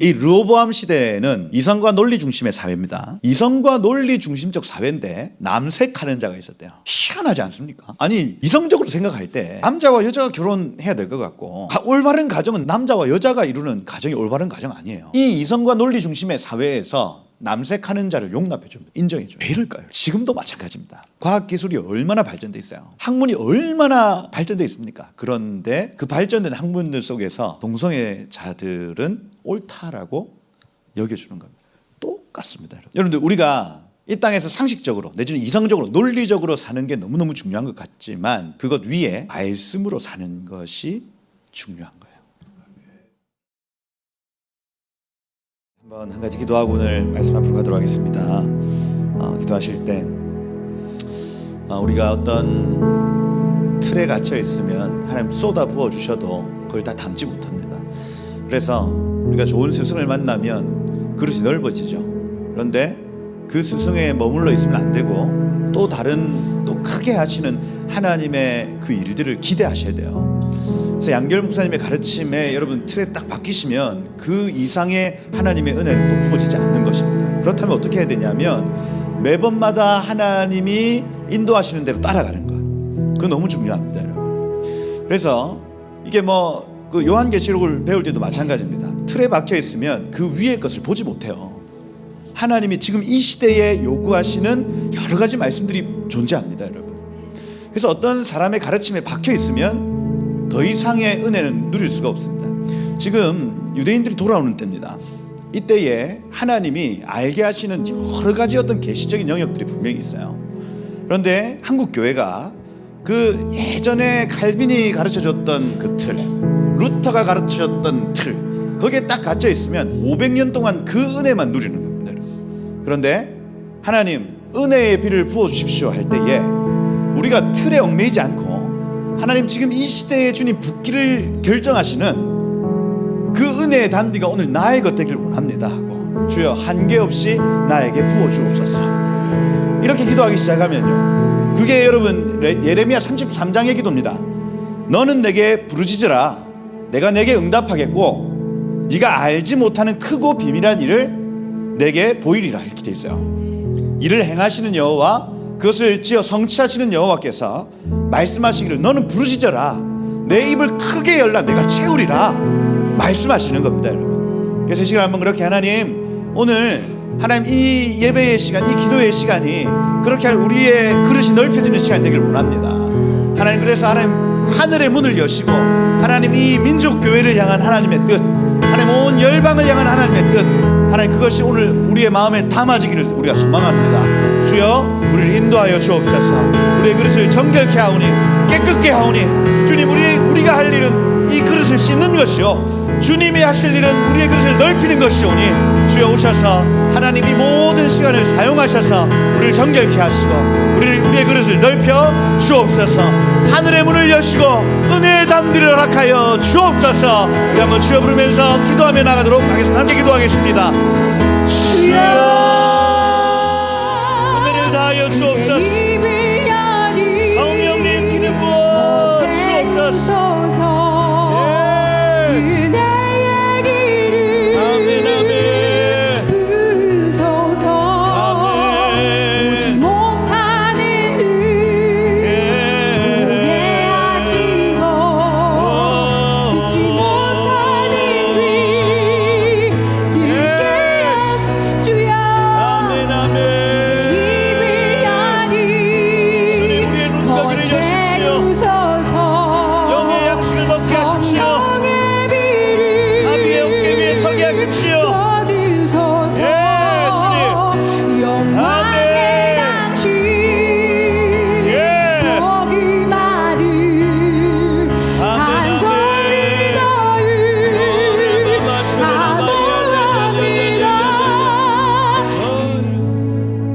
이 르호보암 시대에는 이성과 논리 중심의 사회입니다. 이성과 논리 중심적 사회인데 남색하는 자가 있었대요. 희한하지 않습니까? 아니, 이성적으로 생각할 때 남자와 여자가 결혼해야 될 것 같고, 올바른 가정은 남자와 여자가 이루는 가정이 올바른 가정 아니에요. 이 이성과 논리 중심의 사회에서 남색하는 자를 용납해줍니다. 인정해줘요. 왜 이럴까요? 지금도 마찬가지입니다. 과학기술이 얼마나 발전돼 있어요. 학문이 얼마나 발전돼 있습니까? 그런데 그 발전된 학문들 속에서 동성애자들은 옳다라고 여겨주는 겁니다. 똑같습니다. 여러분들, 우리가 이 땅에서 상식적으로 내지는 이성적으로 논리적으로 사는 게 너무너무 중요한 것 같지만 그것 위에 말씀으로 사는 것이 중요한 거예요. 한번 한 가지 기도하고 오늘 말씀 앞으로 가도록 하겠습니다. 기도하실 때 우리가 어떤 틀에 갇혀 있으면 하나님 쏟아 부어 주셔도 그걸 다 담지 못합니다. 그래서 우리가 좋은 스승을 만나면 그릇이 넓어지죠. 그런데 그 스승에 머물러 있으면 안 되고 또 다른 또 크게 하시는 하나님의 그 일들을 기대하셔야 돼요. 그래서 양결 목사님의 가르침에 여러분 틀에 딱 바뀌시면 그 이상의 하나님의 은혜는 또 부어지지 않는 것입니다. 그렇다면 어떻게 해야 되냐면 매번마다 하나님이 인도하시는 대로 따라가는 것. 그거 너무 중요합니다, 여러분. 그래서 이게 그 요한계시록을 배울 때도 마찬가지입니다. 틀에 박혀 있으면 그 위의 것을 보지 못해요. 하나님이 지금 이 시대에 요구하시는 여러 가지 말씀들이 존재합니다, 여러분. 그래서 어떤 사람의 가르침에 박혀 있으면 더 이상의 은혜는 누릴 수가 없습니다. 지금 유대인들이 돌아오는 때입니다. 이때에 하나님이 알게 하시는 여러 가지 어떤 계시적인 영역들이 분명히 있어요. 그런데 한국 교회가 그 예전에 칼빈이 가르쳐줬던 그 틀, 루터가 가르쳐줬던 틀, 거기에 딱 갇혀 있으면 500년 동안 그 은혜만 누리는 겁니다. 그런데 하나님 은혜의 비를 부어주십시오 할 때에 우리가 틀에 얽매이지 않고 하나님 지금 이 시대에 주님 붓기를 결정하시는 그 은혜의 단비가 오늘 나의 것 되길 원합니다 하고 주여 한계 없이 나에게 부어주옵소서 이렇게 기도하기 시작하면요, 그게 여러분 예레미야 33장의 기도입니다. 너는 내게 부르짖으라 내가 내게 응답하겠고 네가 알지 못하는 크고 비밀한 일을 내게 보이리라 이렇게 돼 있어요. 이를 행하시는 여호와 그것을 지어 성취하시는 여호와께서 말씀하시기를 너는 부르짖어라 내 입을 크게 열라 내가 채우리라 말씀하시는 겁니다, 여러분. 그래서 이 시간 한번 그렇게 하나님, 오늘 하나님 이 예배의 시간, 이 기도의 시간이 그렇게 우리의 그릇이 넓혀지는 시간이 되길 원합니다. 하나님, 그래서 하나님 하늘의 문을 여시고 하나님 이 민족교회를 향한 하나님의 뜻, 하나님 온 열방을 향한 하나님의 뜻, 하나님 그것이 오늘 우리의 마음에 담아지기를 우리가 소망합니다. 주여 우리를 인도하여 주옵소서. 우리의 그릇을 정결케 하오니 깨끗게 하오니 주님, 우리가 할 일은 이 그릇을 씻는 것이요 주님이 하실 일은 우리의 그릇을 넓히는 것이오니 주여 오셔서 하나님 이 모든 시간을 사용하셔서 우리를 정결케 하시고 우리의 그릇을 넓혀 주옵소서. 하늘의 문을 여시고 은혜의 단비를 허락하여 주옵소서. 우리 한번 주여 부르면서 기도하며 나가도록 하겠습니다. 함께 기도하겠습니다. 주여 은혜를 다하여 주옵소서. 성령님 기름 부어 주옵소서.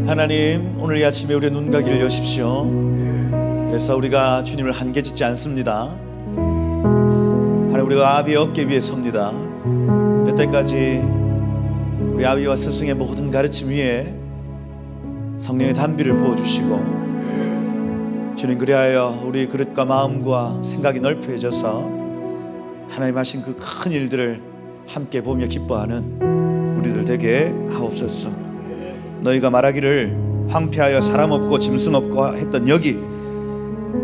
하나님, 오늘 이 아침에 우리의 눈가기를 여십시오. 그래서 우리가 주님을 한계짓지 않습니다. 하나님, 우리가 아비의 어깨 위에 섭니다. 여태까지 우리 아비와 스승의 모든 가르침 위에 성령의 단비를 부어주시고 주님, 그리하여 우리 그릇과 마음과 생각이 넓혀져서 하나님 하신 그 큰 일들을 함께 보며 기뻐하는 우리들 되게 하옵소서. 너희가 말하기를 황폐하여 사람 없고 짐승 없고 했던 여기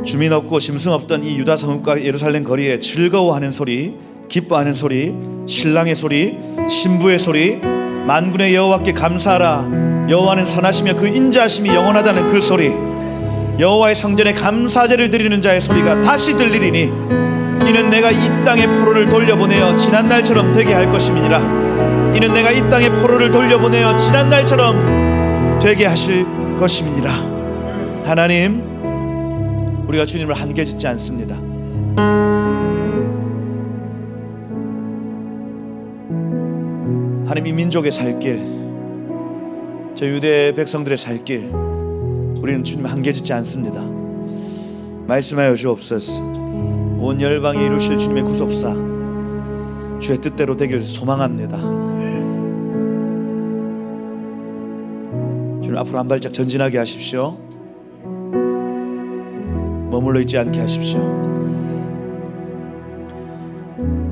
주민 없고 짐승 없던 이 유다 성읍과 예루살렘 거리에 즐거워하는 소리, 기뻐하는 소리, 신랑의 소리, 신부의 소리, 만군의 여호와께 감사하라. 여호와는 선하시며 그 인자하심이 영원하다는 그 소리, 여호와의 성전에 감사제를 드리는 자의 소리가 다시 들리리니 이는 내가 이 땅의 포로를 돌려보내어 지난날처럼 되게 할 것임이니라. 이는 내가 이 땅의 포로를 돌려보내어 지난날처럼 되게 하실 것임이니라. 하나님, 우리가 주님을 한계 짓지 않습니다. 하나님, 이 민족의 살 길, 저 유대 백성들의 살 길, 우리는 주님 한계 짓지 않습니다. 말씀하여 주옵소서. 온 열방에 이루실 주님의 구속사, 주의 뜻대로 되길 소망합니다. 주님, 앞으로 한 발짝 전진하게 하십시오. 머물러 있지 않게 하십시오.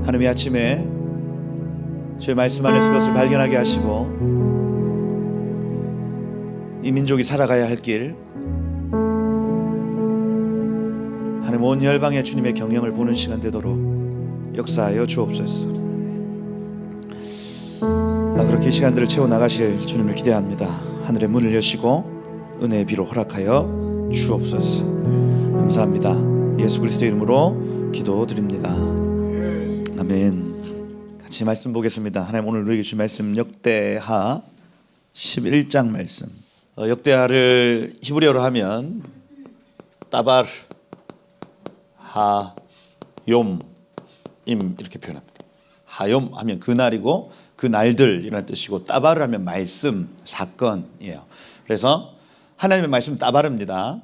하나님, 이 아침에 주의 말씀 안에서 그것을 발견하게 하시고 이 민족이 살아가야 할 길, 하나님 온 열방의 주님의 경영을 보는 시간 되도록 역사하여 주옵소서. 그렇게 이 시간들을 채워나가실 주님을 기대합니다. 하늘의 문을 여시고 은혜의 비로 허락하여 주옵소서. 감사합니다. 예수 그리스도의 이름으로 기도드립니다. 아멘. 같이 말씀 보겠습니다. 하나님, 오늘 우리에게 주신 말씀 역대하 11장 말씀. 역대하를 히브리어로 하면 따발 하욤임 이렇게 표현합니다. 하욤 하면 그날이고 그 날들이라는 뜻이고, 따발을 하면 말씀, 사건이에요. 그래서 하나님의 말씀은 따발입니다.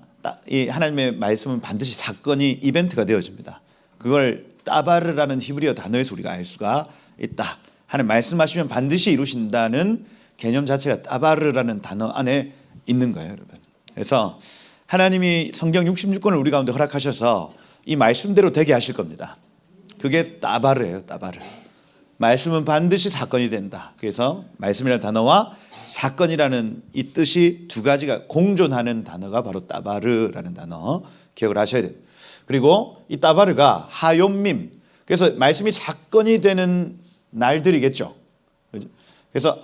이 하나님의 말씀은 반드시 사건이 이벤트가 되어집니다. 그걸 따바르라는 히브리어 단어에서 우리가 알 수가 있다. 하나님 말씀하시면 반드시 이루신다는 개념 자체가 따바르라는 단어 안에 있는 거예요, 여러분. 그래서 하나님이 성경 66권을 우리 가운데 허락하셔서 이 말씀대로 되게 하실 겁니다. 그게 따바르예요, 따바르. 말씀은 반드시 사건이 된다. 그래서 말씀이라는 단어와 사건이라는 이 뜻이 두 가지가 공존하는 단어가 바로 따바르라는 단어, 기억을 하셔야 돼요. 그리고 이 따바르가 하욤밈, 그래서 말씀이 사건이 되는 날들이겠죠. 그래서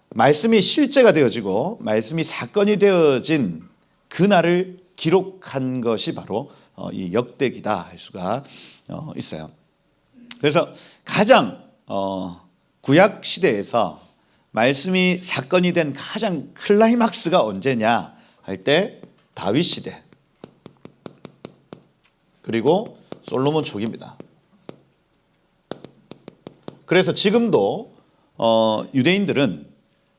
말씀이 실제가 되어지고 말씀이 사건이 되어진 그날을 기록한 것이 바로 이 역대기다 할 수가 있어요. 그래서 가장 구약 시대에서 말씀이 사건이 된 가장 클라이막스가 언제냐 할 때 다윗 시대, 그리고 솔로몬 초기입니다. 그래서 지금도 유대인들은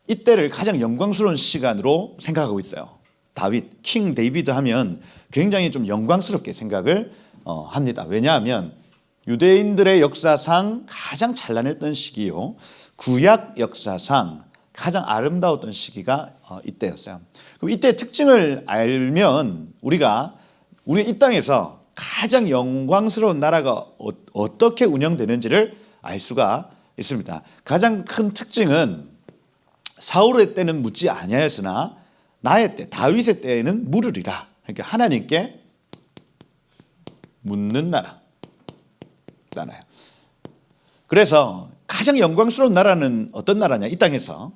이때를 가장 영광스러운 시간으로 생각하고 있어요. 다윗, 킹 데이비드 하면 굉장히 좀 영광스럽게 생각을 합니다. 왜냐하면 유대인들의 역사상 가장 찬란했던 시기요, 구약 역사상 가장 아름다웠던 시기가 이때였어요. 그럼 이때의 특징을 알면 우리가 이 땅에서 가장 영광스러운 나라가 어떻게 운영되는지를 알 수가 있습니다. 가장 큰 특징은 사울의 때는 묻지 아니하였으나 나의 때, 다윗의 때에는 물으리라. 그러니까 하나님께 묻는 나라잖아요. 그래서 가장 영광스러운 나라는 어떤 나라냐? 이 땅에서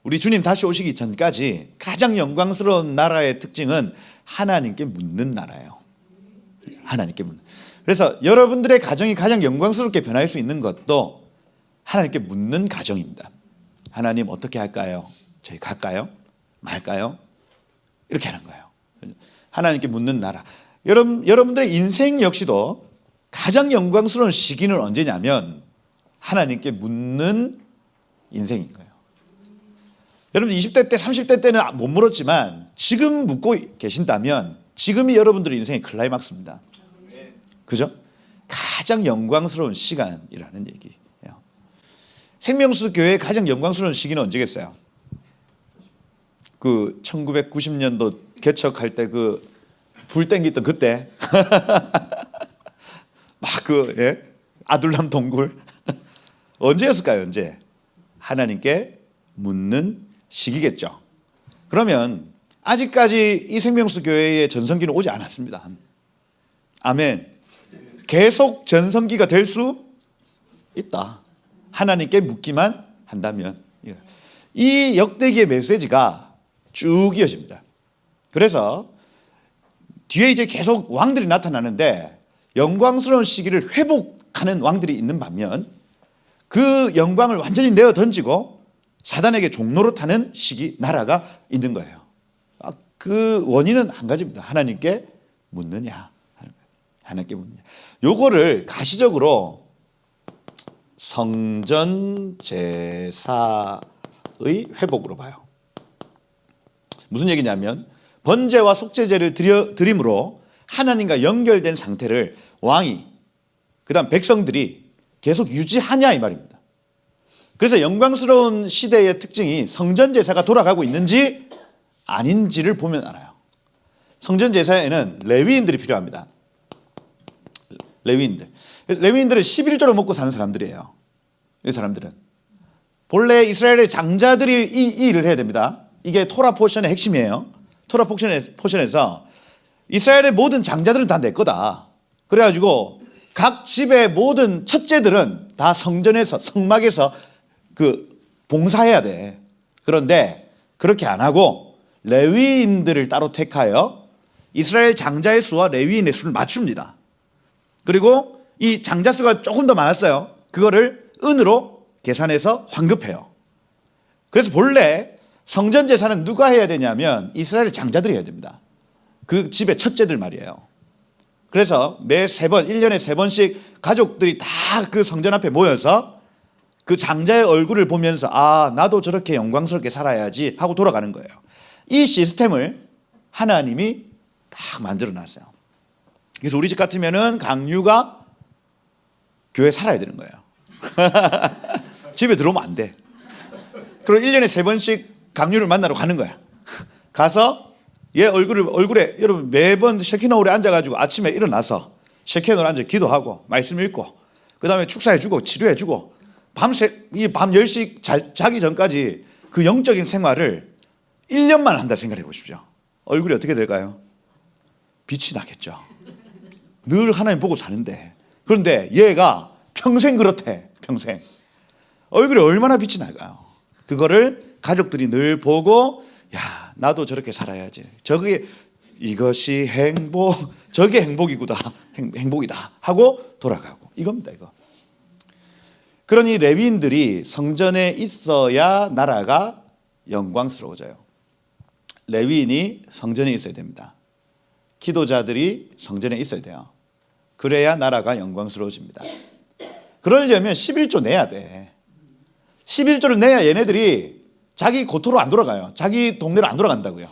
우리 주님 다시 오시기 전까지 가장 영광스러운 나라의 특징은 하나님께 묻는 나라예요. 하나님께 묻는. 그래서 여러분들의 가정이 가장 영광스럽게 변할 수 있는 것도 하나님께 묻는 가정입니다. 하나님 어떻게 할까요? 저희 갈까요? 말까요? 이렇게 하는 거예요. 하나님께 묻는 나라. 여러분들의 인생 역시도 가장 영광스러운 시기는 언제냐면 하나님께 묻는 인생인 거예요. 여러분 20대 때, 30대 때는 못 물었지만 지금 묻고 계신다면 지금이 여러분들의 인생의 클라이막스입니다. 그죠? 가장 영광스러운 시간이라는 얘기예요. 생명수 교회의 가장 영광스러운 시기는 언제겠어요? 그 1990년도 개척할 때 그 불 땡기던 그때 막 아둘람 동굴 언제였을까요? 언제? 하나님께 묻는 시기겠죠. 그러면 아직까지 이 생명수 교회의 전성기는 오지 않았습니다. 아멘. 계속 전성기가 될 수 있다. 하나님께 묻기만 한다면. 이 역대기의 메시지가 쭉 이어집니다. 그래서 뒤에 이제 계속 왕들이 나타나는데 영광스러운 시기를 회복하는 왕들이 있는 반면 그 영광을 완전히 내어 던지고 사단에게 종노릇하는 시기, 나라가 있는 거예요. 그 원인은 한 가지입니다. 하나님께 묻느냐. 하나님께 묻느냐. 요거를 가시적으로 성전 제사의 회복으로 봐요. 무슨 얘기냐면 번제와 속죄제를 드림으로 하나님과 연결된 상태를 왕이 그다음 백성들이 계속 유지하냐 이 말입니다. 그래서 영광스러운 시대의 특징이 성전 제사가 돌아가고 있는지 아닌지를 보면 알아요. 성전 제사에는 레위인들이 필요합니다. 레위인들은 11조를 먹고 사는 사람들이에요. 이 사람들은 본래 이스라엘의 장자들이 이 일을 해야 됩니다. 이게 토라 포션의 핵심이에요. 토라 포션에서 이스라엘의 모든 장자들은 다 내 거다. 그래가지고 각 집의 모든 첫째들은 다 성전에서 성막에서 그 봉사해야 돼. 그런데 그렇게 안 하고 레위인들을 따로 택하여 이스라엘 장자의 수와 레위인의 수를 맞춥니다. 그리고 이 장자 수가 조금 더 많았어요. 그거를 은으로 계산해서 환급해요. 그래서 본래 성전 제사는 누가 해야 되냐면 이스라엘 장자들이 해야 됩니다. 그 집의 첫째들 말이에요. 그래서 매 3번, 1년에 3번씩 가족들이 다 그 성전 앞에 모여서 그 장자의 얼굴을 보면서 아, 나도 저렇게 영광스럽게 살아야지 하고 돌아가는 거예요. 이 시스템을 하나님이 딱 만들어 놨어요. 그래서 우리 집 같으면은 강유가 교회 살아야 되는 거예요. 집에 들어오면 안 돼. 그리고 1년에 3번씩 강유를 만나러 가는 거야. 가서 얘 얼굴에 여러분 매번 셰키노울에 앉아가지고 아침에 일어나서 셰키노울에 앉아 기도하고 말씀 읽고 그 다음에 축사해주고 치료해주고 밤새 밤 10시 자기 전까지 그 영적인 생활을 1년만 한다 생각해 보십시오. 얼굴이 어떻게 될까요? 빛이 나겠죠. 늘 하나님 보고 사는데. 그런데 얘가 평생 그렇대. 평생. 얼굴이 얼마나 빛이 나가요. 그거를 가족들이 늘 보고 야, 나도 저렇게 살아야지. 이것이 행복, 저게 행복이구나. 행복이다 하고 돌아가고. 이겁니다, 이거. 그러니 레위인들이 성전에 있어야 나라가 영광스러워져요. 레위인이 성전에 있어야 됩니다. 기도자들이 성전에 있어야 돼요. 그래야 나라가 영광스러워집니다. 그러려면 11조 내야 돼. 11조를 내야 얘네들이 자기 고토로 안 돌아가요. 자기 동네로 안 돌아간다고요.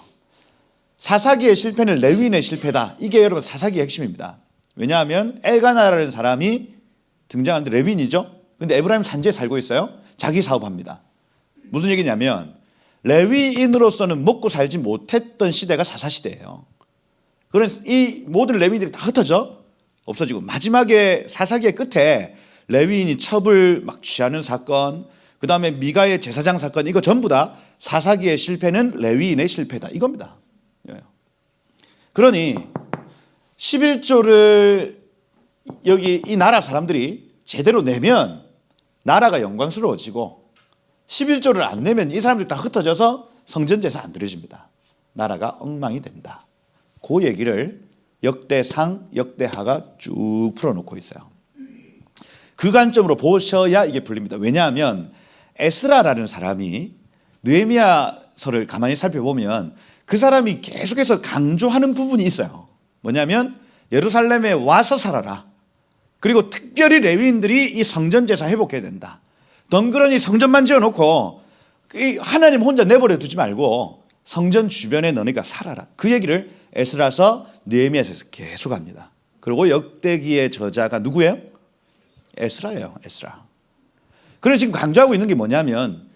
사사기의 실패는 레위인의 실패다. 이게 여러분 사사기의 핵심입니다. 왜냐하면 엘가나라는 사람이 등장하는데 레위인이죠. 근데 에브라임 산지에 살고 있어요. 자기 사업합니다. 무슨 얘기냐면 레위인으로서는 먹고 살지 못했던 시대가 사사시대예요. 그래서 이 모든 레위인들이 다 흩어져 없어지고 마지막에 사사기의 끝에 레위인이 첩을 막 취하는 사건, 그 다음에 미가의 제사장 사건, 이거 전부 다 사사기의 실패는 레위인의 실패다 이겁니다. 그러니 11조를 여기 이 나라 사람들이 제대로 내면 나라가 영광스러워지고 11조를 안 내면 이 사람들이 다 흩어져서 성전제사 안 드려집니다. 나라가 엉망이 된다. 그 얘기를 역대상, 역대하가 쭉 풀어놓고 있어요. 그 관점으로 보셔야 이게 풀립니다. 왜냐하면 에스라라는 사람이 느헤미야서를 가만히 살펴보면 그 사람이 계속해서 강조하는 부분이 있어요. 뭐냐면 예루살렘에 와서 살아라. 그리고 특별히 레위인들이 이 성전제사 회복해야 된다. 덩그러니 성전만 지어놓고 하나님 혼자 내버려 두지 말고 성전 주변에 너네가 살아라. 그 얘기를 에스라서 느헤미야서에서 계속 합니다. 그리고 역대기의 저자가 누구예요? 에스라예요. 에스라. 그래서 지금 강조하고 있는 게 뭐냐면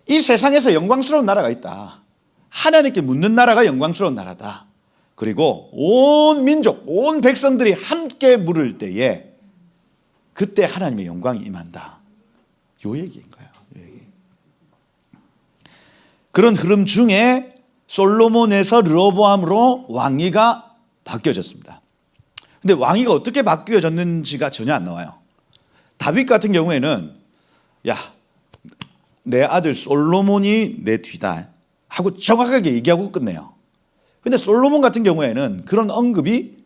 이 세상에서 영광스러운 나라가 있다. 하나님께 묻는 나라가 영광스러운 나라다. 그리고 온 민족, 온 백성들이 함께 물을 때에 그때 하나님의 영광이 임한다. 요 얘기인 거예요. 요 얘기. 그런 흐름 중에 솔로몬에서 르호보암으로 왕위가 바뀌어졌습니다. 근데 왕위가 어떻게 바뀌어졌는지가 전혀 안 나와요. 다윗 같은 경우에는 야, 내 아들 솔로몬이 내 뒤다 하고 정확하게 얘기하고 끝내요. 근데 솔로몬 같은 경우에는 그런 언급이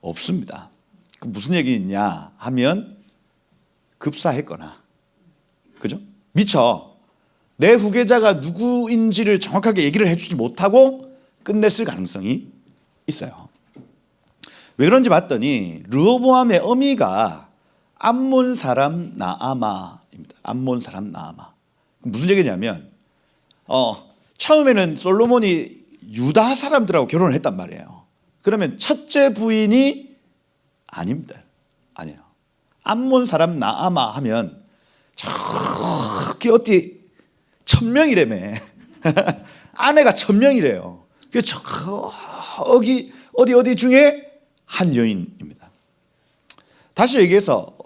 없습니다. 그 무슨 얘기냐 하면 급사했거나, 그죠? 미처 내 후계자가 누구인지를 정확하게 얘기를 해주지 못하고 끝냈을 가능성이 있어요. 왜 그런지 봤더니 르호보암의 어미가 암몬 사람 나아마입니다. 암몬 사람 나아마. 무슨 얘기냐면 처음에는 솔로몬이 유다 사람들하고 결혼을 했단 말이에요. 그러면 첫째 부인이 아닙니다. 아니에요. 암몬 사람 나아마 하면 저기 어디 1000명이라며. 아내가 1000명이래요. 저기 어디 중에 한 여인입니다. 다시 얘기해서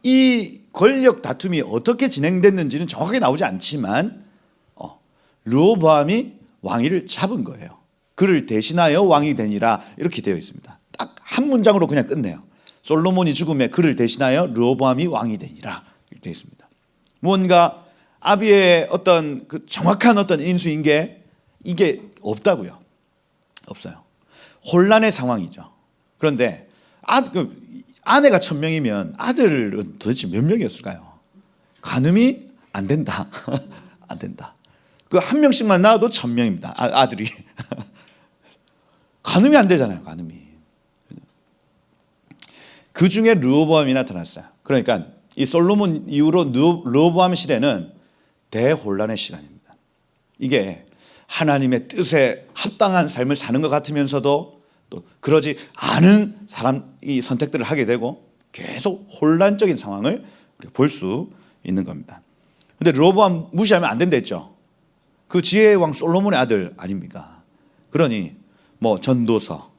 이 권력 다툼이 어떻게 진행됐는지는 정확하게 나오지 않지만 르호보암이 왕위를 잡은 거예요. 그를 대신하여 왕이 되니라 이렇게 되어 있습니다. 딱 한 문장으로 그냥 끝내요. 솔로몬이 죽음에 그를 대신하여 르호보암이 왕이 되니라 이렇게 되어 있습니다. 뭔가 아비의 어떤 그 정확한 어떤 인수인계 이게 없다고요. 없어요. 혼란의 상황이죠. 그런데 아내가 1000명이면 아들은 도대체 몇 명이었을까요? 가늠이 안 된다. 안 된다. 그 한 명씩만 낳아도 1000명입니다. 아들이. 가늠이 안 되잖아요. 가늠이. 그 중에 르호보암이 나타났어요. 그러니까 이 솔로몬 이후로 르호보암 시대는 대혼란의 시간입니다. 이게 하나님의 뜻에 합당한 삶을 사는 것 같으면서도 또 그러지 않은 사람이 선택들을 하게 되고 계속 혼란적인 상황을 볼 수 있는 겁니다. 그런데 르호보암 무시하면 안 된다 했죠. 그 지혜의 왕 솔로몬의 아들 아닙니까? 그러니 뭐 전도서,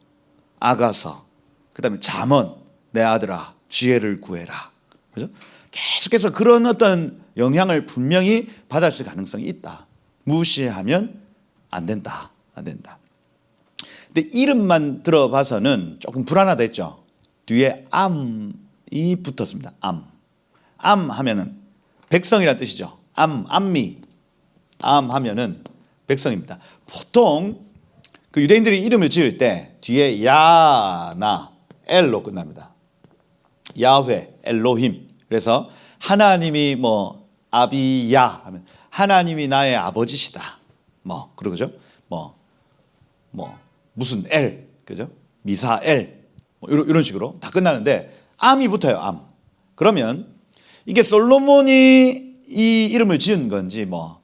아가서, 그다음에 잠언, 내 아들아 지혜를 구해라. 그죠? 계속해서 그런 어떤 영향을 분명히 받았을 가능성이 있다. 무시하면 안 된다. 안 된다. 근데 이름만 들어봐서는 조금 불안하다 했죠. 뒤에 암이 붙었습니다. 암 하면은 백성이라는 뜻이죠. 암미. 암 하면은 백성입니다. 보통 그 유대인들이 이름을 지을 때 뒤에 야나 엘로 끝납니다. 야훼, 엘로힘. 그래서 하나님이 뭐 아비야 하면 하나님이 나의 아버지시다. 뭐 그러죠. 뭐 무슨 엘, 그죠? 미사엘, 뭐 이런 식으로 다 끝나는데 암이 붙어요. 암. 그러면 이게 솔로몬이 이 이름을 지은 건지 뭐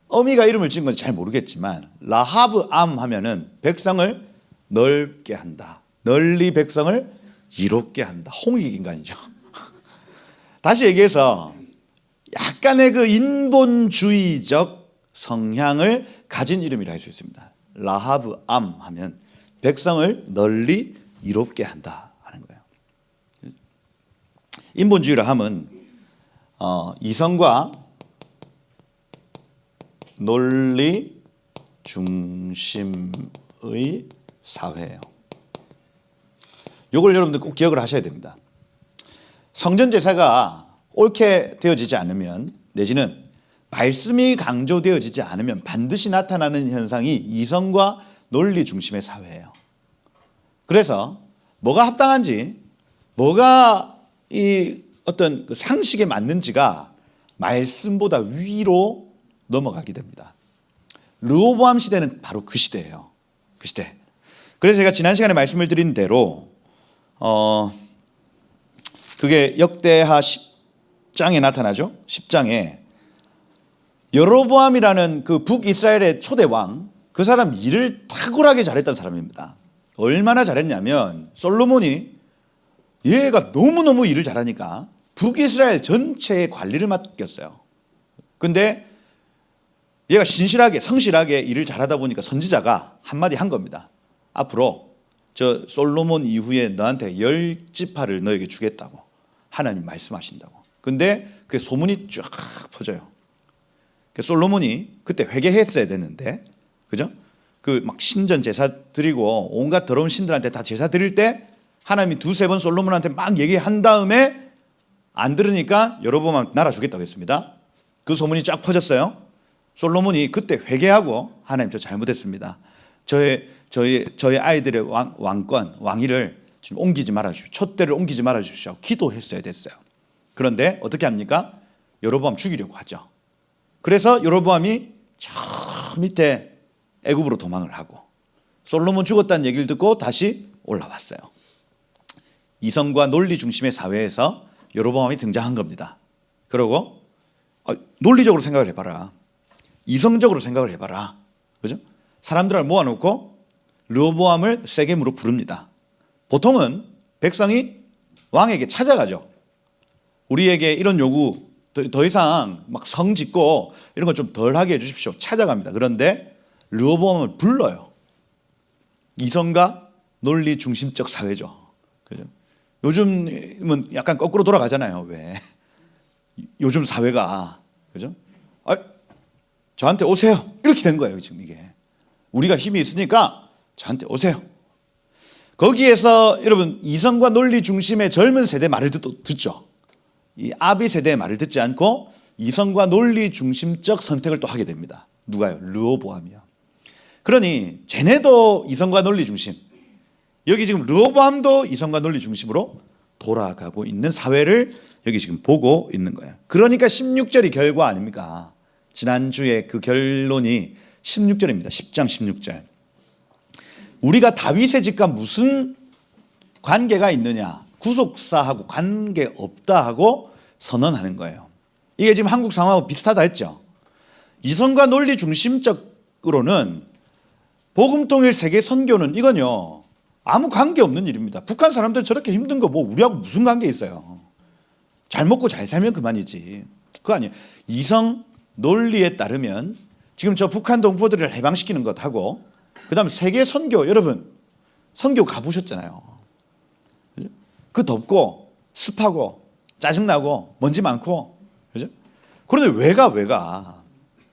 어미가 이름을 지은 건지 잘 모르겠지만 라하브 암 하면은 백성을 넓게 한다. 널리 백성을 이롭게 한다. 홍익인간이죠. 다시 얘기해서 약간의 그 인본주의적 성향을 가진 이름이라 할 수 있습니다. 라하브 암 하면 백성을 널리 이롭게 한다 하는 거예요. 인본주의라 함은 이성과 논리 중심의 사회예요. 이걸 여러분들 꼭 기억을 하셔야 됩니다. 성전 제사가 옳게 되어지지 않으면 내지는 말씀이 강조되어지지 않으면 반드시 나타나는 현상이 이성과 논리 중심의 사회예요. 그래서 뭐가 합당한지, 뭐가 이 어떤 그 상식에 맞는지가 말씀보다 위로 넘어가게 됩니다. 르호보암 시대는 바로 그 시대예요. 그 시대. 그래서 제가 지난 시간에 말씀을 드린 대로 그게 역대하 10장에 나타나죠. 10장에 여로보암이라는 그 북이스라엘의 초대 왕, 그 사람 일을 탁월하게 잘했던 사람입니다. 얼마나 잘했냐면 솔로몬이 얘가 너무너무 일을 잘하니까 북이스라엘 전체의 관리를 맡겼어요. 근데 얘가 신실하게 성실하게 일을 잘하다 보니까 선지자가 한마디 한 겁니다. 앞으로 솔로몬 이후에 너한테 10지파를 너에게 주겠다고 하나님 말씀하신다고. 근데 그 소문이 쫙 퍼져요. 솔로몬이 그때 회개했어야 되는데, 그죠? 그 막 신전 제사 드리고 온갖 더러운 신들한테 다 제사 드릴 때 하나님이 두세 번 솔로몬한테 막 얘기한 다음에 안 들으니까 여로보암 나라 주겠다고 했습니다. 그 소문이 쫙 퍼졌어요. 솔로몬이 그때 회개하고 하나님 저 잘못했습니다. 저희 아이들의 왕권, 왕위를 지금 옮기지 말아 주십시오. 촛대를 옮기지 말아 주십시오. 기도했어야 됐어요. 그런데 어떻게 합니까? 여로보암 죽이려고 하죠. 그래서 여로보암이 저 밑에 애굽으로 도망을 하고 솔로몬 죽었다는 얘기를 듣고 다시 올라왔어요. 이성과 논리 중심의 사회에서 여로보암이 등장한 겁니다. 그러고 논리적으로 생각을 해봐라. 이성적으로 생각을 해봐라. 그죠? 사람들을 모아놓고 르호보암을 세겜으로 부릅니다. 보통은 백성이 왕에게 찾아가죠. 우리에게 이런 요구 더 이상 막 성 짓고 이런 거 좀 덜하게 해주십시오. 찾아갑니다. 그런데 르호보암을 불러요. 이성과 논리 중심적 사회죠. 그죠? 요즘은 약간 거꾸로 돌아가잖아요. 왜? 요즘 사회가, 그죠? 저한테 오세요. 이렇게 된 거예요. 지금 이게. 우리가 힘이 있으니까 저한테 오세요. 거기에서 여러분 이성과 논리 중심의 젊은 세대 말을 듣죠. 이 아비 세대의 말을 듣지 않고 이성과 논리 중심적 선택을 또 하게 됩니다. 누가요? 르호보암이요. 그러니 쟤네도 이성과 논리 중심, 여기 지금 르호보암도 이성과 논리 중심으로 돌아가고 있는 사회를 여기 지금 보고 있는 거예요. 그러니까 16절이 결과 아닙니까? 지난주에 그 결론이 16절입니다. 10장 16절. 우리가 다윗의 집과 무슨 관계가 있느냐? 구속사하고 관계없다 하고 선언하는 거예요. 이게 지금 한국 상황하고 비슷하다 했죠. 이성과 논리 중심적으로는 복음통일 세계 선교는 이건요 아무 관계 없는 일입니다. 북한 사람들 저렇게 힘든 거 뭐 우리하고 무슨 관계 있어요. 잘 먹고 잘 살면 그만이지. 그거 아니에요. 이성 논리에 따르면 지금 저 북한 동포들을 해방시키는 것하고 그다음에 세계 선교, 여러분 선교 가보셨잖아요. 그죠? 그 덥고 습하고 짜증나고 먼지 많고, 그죠? 그런데 왜 가?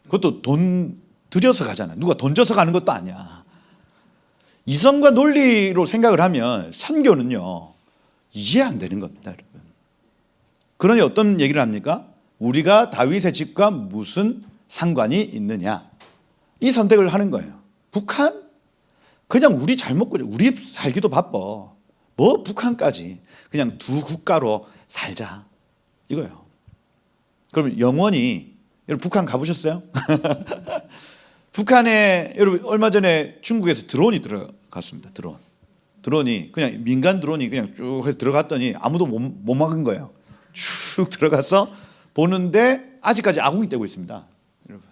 그것도 돈 들여서 가잖아. 누가 돈 줘서 가는 것도 아니야. 이성과 논리로 생각을 하면 선교는요 이해 안 되는 겁니다, 여러분. 그러니 어떤 얘기를 합니까? 우리가 다윗의 집과 무슨 상관이 있느냐, 이 선택을 하는 거예요. 북한? 그냥 우리 잘 먹고 우리 살기도 바빠. 뭐 북한까지. 그냥 두 국가로 살자, 이거예요. 그러면 영원히, 여러분 북한 가보셨어요? 북한에 여러분 얼마 전에 중국에서 드론이 들어갔습니다. 드론이 그냥 민간 드론이 그냥 쭉 해서 들어갔더니 아무도 못 막은 거예요. 쭉 들어가서 보는데 아직까지 아궁이 떼고 있습니다. 여러분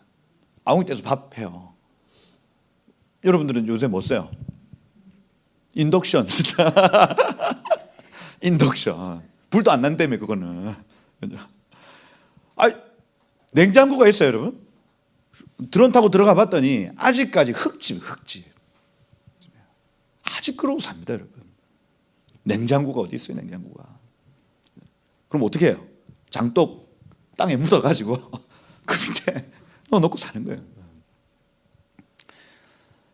아궁이 떼서 밥해요. 여러분들은 요새 뭐 써요? 인덕션. 인덕션. 불도 안 난다며 그거는. 냉장고가 있어요, 여러분. 드론 타고 들어가 봤더니 아직까지 흙집. 아직 그러고 삽니다, 여러분. 냉장고가 어디 있어요, 냉장고가. 그럼 어떻게 해요? 장독 땅에 묻어가지고 그 밑에 넣어놓고 사는 거예요.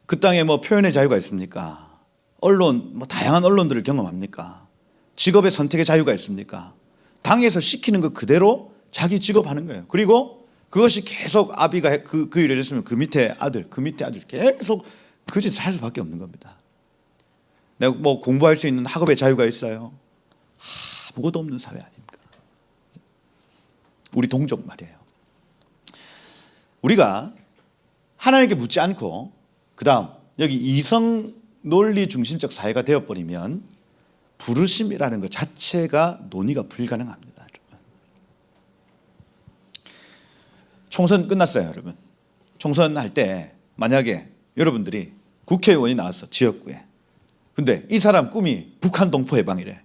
그 땅에 뭐 표현의 자유가 있습니까? 언론, 뭐 다양한 언론들을 경험합니까? 직업의 선택의 자유가 있습니까? 당에서 시키는 거 그대로 자기 직업 하는 거예요. 그리고 그것이 계속 아비가 그 일을 했으면 그 밑에 아들 계속 그 짓을 할 수밖에 없는 겁니다. 내가 뭐 공부할 수 있는 학업의 자유가 있어요? 아무것도 없는 사회 아닙니까? 우리 동족 말이에요. 우리가 하나님께 묻지 않고 그 다음 여기 이성 논리 중심적 사회가 되어버리면 부르심이라는 것 자체가 논의가 불가능합니다. 여러분. 총선 끝났어요, 여러분. 총선할 때 만약에 여러분들이 국회의원이 나왔어, 지역구에. 근데 이 사람 꿈이 북한 동포 해방이래.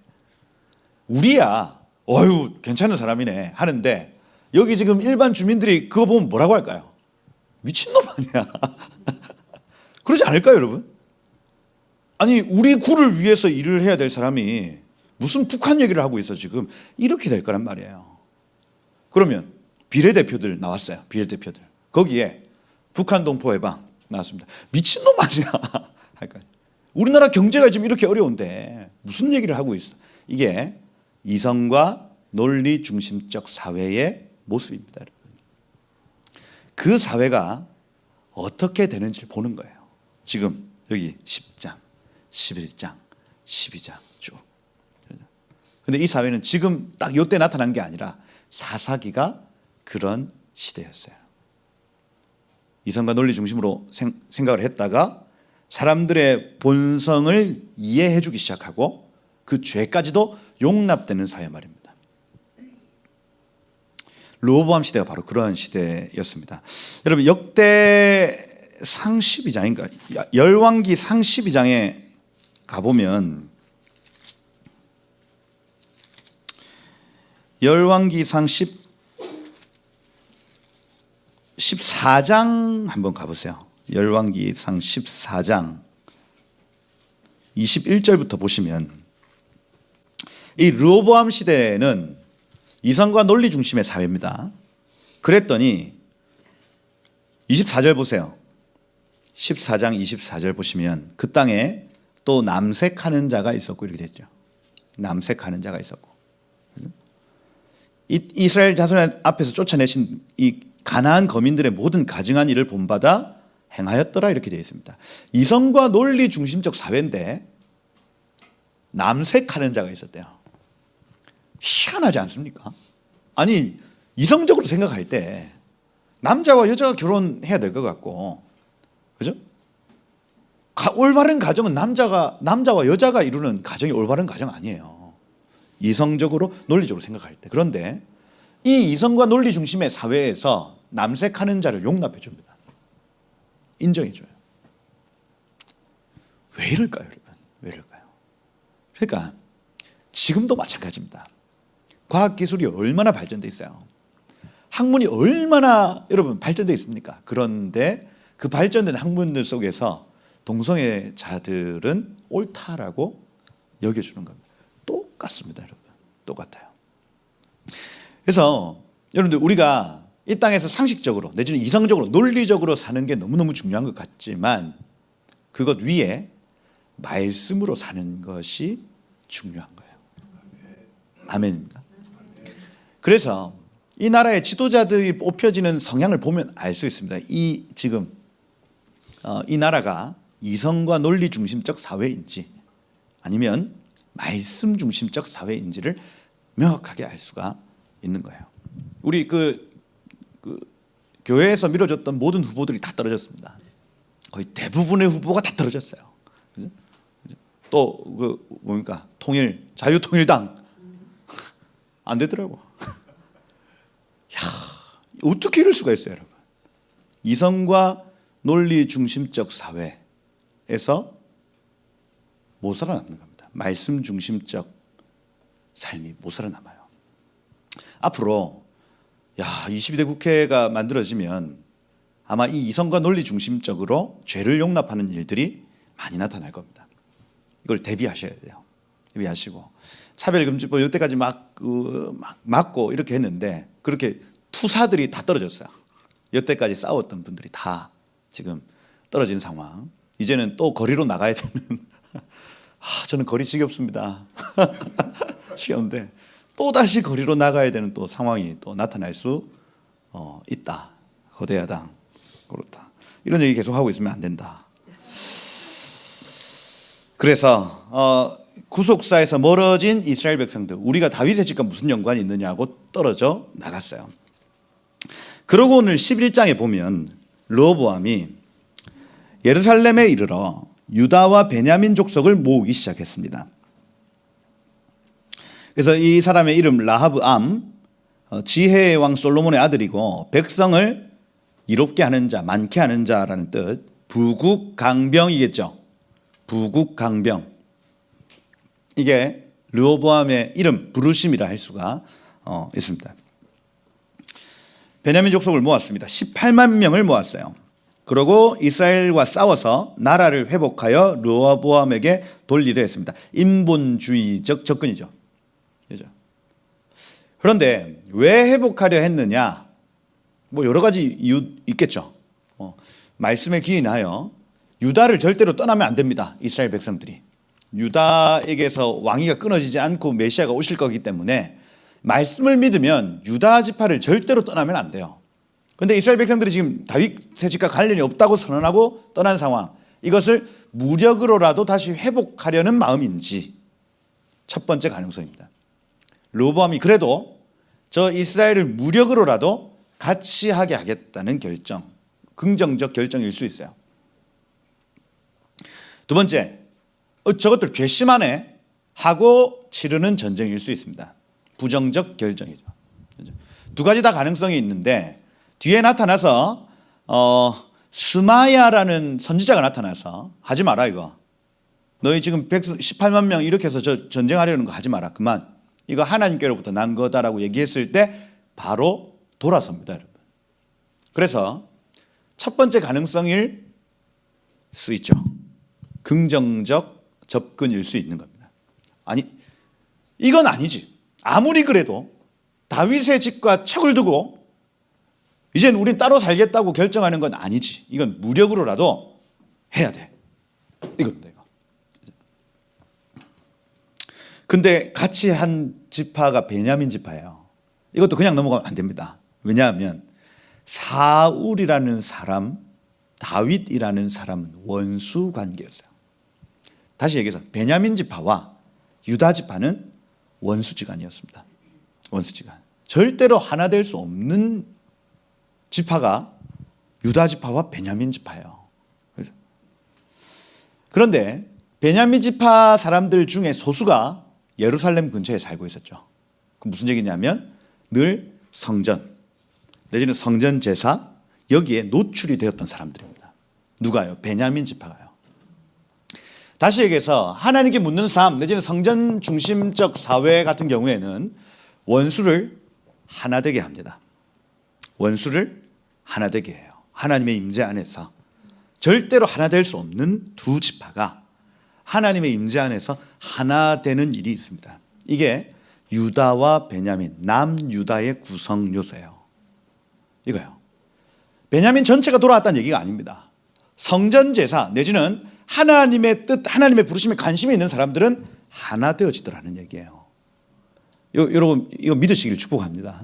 우리야 어휴 괜찮은 사람이네 하는데 여기 지금 일반 주민들이 그거 보면 뭐라고 할까요? 미친놈 아니야. 그러지 않을까요, 여러분? 아니 우리 구를 위해서 일을 해야 될 사람이 무슨 북한 얘기를 하고 있어 지금, 이렇게 될 거란 말이에요. 그러면 비례대표들 나왔어요. 비례대표들. 거기에 북한 동포 해방 나왔습니다. 미친놈 아니야. 할까요? 우리나라 경제가 지금 이렇게 어려운데 무슨 얘기를 하고 있어. 이게 이성과 논리 중심적 사회의 모습입니다. 여러분. 그 사회가 어떻게 되는지를 보는 거예요. 지금 여기 10장, 11장, 12장 쭉. 근데 이 사회는 지금 딱 이때 나타난 게 아니라 사사기가 그런 시대였어요. 이성과 논리 중심으로 생각을 했다가 사람들의 본성을 이해해 주기 시작하고 그 죄까지도 용납되는 사회 말입니다. 르호보암 시대가 바로 그런 시대였습니다. 여러분 역대상 12장인가 열왕기상 12장에 가보면 열왕기상 14장 한번 가보세요. 열왕기상 14장 21절부터 보시면 이 르호보암 시대는 이성과 논리 중심의 사회입니다. 그랬더니 24절 보세요. 14장 24절 보시면 그 땅에 또 남색하는 자가 있었고 이렇게 됐죠. 남색하는 자가 있었고 이스라엘 자손 앞에서 쫓아내신 이 가나안 거민들의 모든 가증한 일을 본받아 행하였더라 이렇게 되어 있습니다. 이성과 논리 중심적 사회인데 남색하는 자가 있었대요. 희한하지 않습니까? 아니 이성적으로 생각할 때 남자와 여자가 결혼해야 될 것 같고, 그죠? 올바른 가정은 남자와 여자가 이루는 가정이 올바른 가정 아니에요. 이성적으로 논리적으로 생각할 때. 그런데 이 이성과 논리 중심의 사회에서 남색하는 자를 용납해 줍니다. 인정해 줘요. 왜 이럴까요, 여러분? 왜 이럴까요? 그러니까 지금도 마찬가지입니다. 과학기술이 얼마나 발전돼 있어요. 학문이 얼마나 여러분 발전돼 있습니까? 그런데 그 발전된 학문들 속에서 동성애자들은 옳다라고 여겨주는 겁니다. 똑같습니다, 여러분. 똑같아요. 그래서 여러분들 우리가 이 땅에서 상식적으로 내지는 이성적으로 논리적으로 사는 게 너무너무 중요한 것 같지만 그것 위에 말씀으로 사는 것이 중요한 거예요. 아멘입니다. 그래서 이 나라의 지도자들이 뽑혀지는 성향을 보면 알 수 있습니다. 이 나라가 이성과 논리 중심적 사회인지 아니면 말씀 중심적 사회인지를 명확하게 알 수가 있는 거예요. 우리 교회에서 밀어줬던 모든 후보들이 다 떨어졌습니다. 거의 대부분의 후보가 다 떨어졌어요. 그죠? 또 뭡니까? 자유통일당 안 되더라고. 야, 어떻게 이럴 수가 있어요, 여러분? 이성과 논리 중심적 사회에서 못 살아남는 겁니다. 말씀 중심적 삶이 못 살아남아요. 앞으로 22대 국회가 만들어지면 아마 이 이성과 논리 중심적으로 죄를 용납하는 일들이 많이 나타날 겁니다. 이걸 대비하셔야 돼요. 대비하시고 차별금지법 이때까지 막고 이렇게 했는데 그렇게 투사들이 다 떨어졌어요. 여태까지 싸웠던 분들이 다 지금 떨어진 상황. 이제는 또 거리로 나가야 되는 저는 거리 지겹습니다. 지겨운데 또 다시 거리로 나가야 되는 또 상황이 또 나타날 수 있다. 거대 야당 그렇다. 이런 얘기 계속 하고 있으면 안 된다. 그래서 구속사에서 멀어진 이스라엘 백성들, 우리가 다윗의 집과 무슨 연관이 있느냐고 떨어져 나갔어요. 그러고 오늘 11장에 보면 르호보암이 예루살렘에 이르러 유다와 베냐민 족속을 모으기 시작했습니다. 그래서 이 사람의 이름 라하브암, 지혜의 왕 솔로몬의 아들이고 백성을 이롭게 하는 자, 많게 하는 자라는 뜻, 부국강병이겠죠. 부국강병. 이게 르호보암의 이름, 부르심이라 할 수가 있습니다. 베냐민 족속을 모았습니다. 18만 명을 모았어요. 그리고 이스라엘과 싸워서 나라를 회복하여 르호보암에게 돌리려 했습니다. 인본주의적 접근이죠. 그죠? 그런데 왜 회복하려 했느냐? 뭐 여러 가지 이유 있겠죠. 말씀에 기인하여 유다를 절대로 떠나면 안 됩니다. 이스라엘 백성들이. 유다에게서 왕위가 끊어지지 않고 메시아가 오실 거기 때문에 말씀을 믿으면 유다 지파를 절대로 떠나면 안 돼요. 그런데 이스라엘 백성들이 지금 다윗의 집과 관련이 없다고 선언하고 떠난 상황, 이것을 무력으로라도 다시 회복하려는 마음인지 첫 번째 가능성입니다. 르호보암이 그래도 저 이스라엘을 무력으로라도 같이 하게 하겠다는 결정, 긍정적 결정일 수 있어요. 두 번째, 저것들 괘씸하네 하고 치르는 전쟁일 수 있습니다. 부정적 결정이죠. 두 가지 다 가능성이 있는데 뒤에 나타나서 스마야라는 선지자가 나타나서 하지 마라 이거. 너희 지금 118만 명 이렇게 해서 전쟁하려는 거 하지 마라. 그만. 이거 하나님께로부터 난 거다라고 얘기했을 때 바로 돌아섭니다, 여러분. 그래서 첫 번째 가능성일 수 있죠. 긍정적 접근일 수 있는 겁니다. 아니, 이건 아니지. 아무리 그래도 다윗의 집과 척을 두고 이젠 우린 따로 살겠다고 결정하는 건 아니지. 이건 무력으로라도 해야 돼. 이겁니다, 이거. 근데 같이 한 지파가 베냐민 지파예요. 이것도 그냥 넘어가면 안 됩니다. 왜냐하면 사울이라는 사람, 다윗이라는 사람은 원수 관계였어요. 다시 얘기해서 베냐민 지파와 유다 지파는 원수지간이었습니다. 원수지간. 절대로 하나 될 수 없는 지파가 유다 지파와 베냐민 지파예요. 그런데 베냐민 지파 사람들 중에 소수가 예루살렘 근처에 살고 있었죠. 그 무슨 얘기냐면 늘 성전 내지는 성전 제사 여기에 노출이 되었던 사람들입니다. 누가요? 베냐민 지파가요. 다시 얘기해서 하나님께 묻는 삶 내지는 성전 중심적 사회 같은 경우에는 원수를 하나 되게 합니다. 원수를 하나 되게 해요. 하나님의 임재 안에서 절대로 하나 될 수 없는 두 지파가 하나님의 임재 안에서 하나 되는 일이 있습니다. 이게 유다와 베냐민, 남유다의 구성 요소예요. 이거요. 베냐민 전체가 돌아왔다는 얘기가 아닙니다. 성전 제사 내지는 하나님의 뜻, 하나님의 부르심에 관심이 있는 사람들은 하나 되어지더라는 얘기예요. 여러분 이거 믿으시길 축복합니다.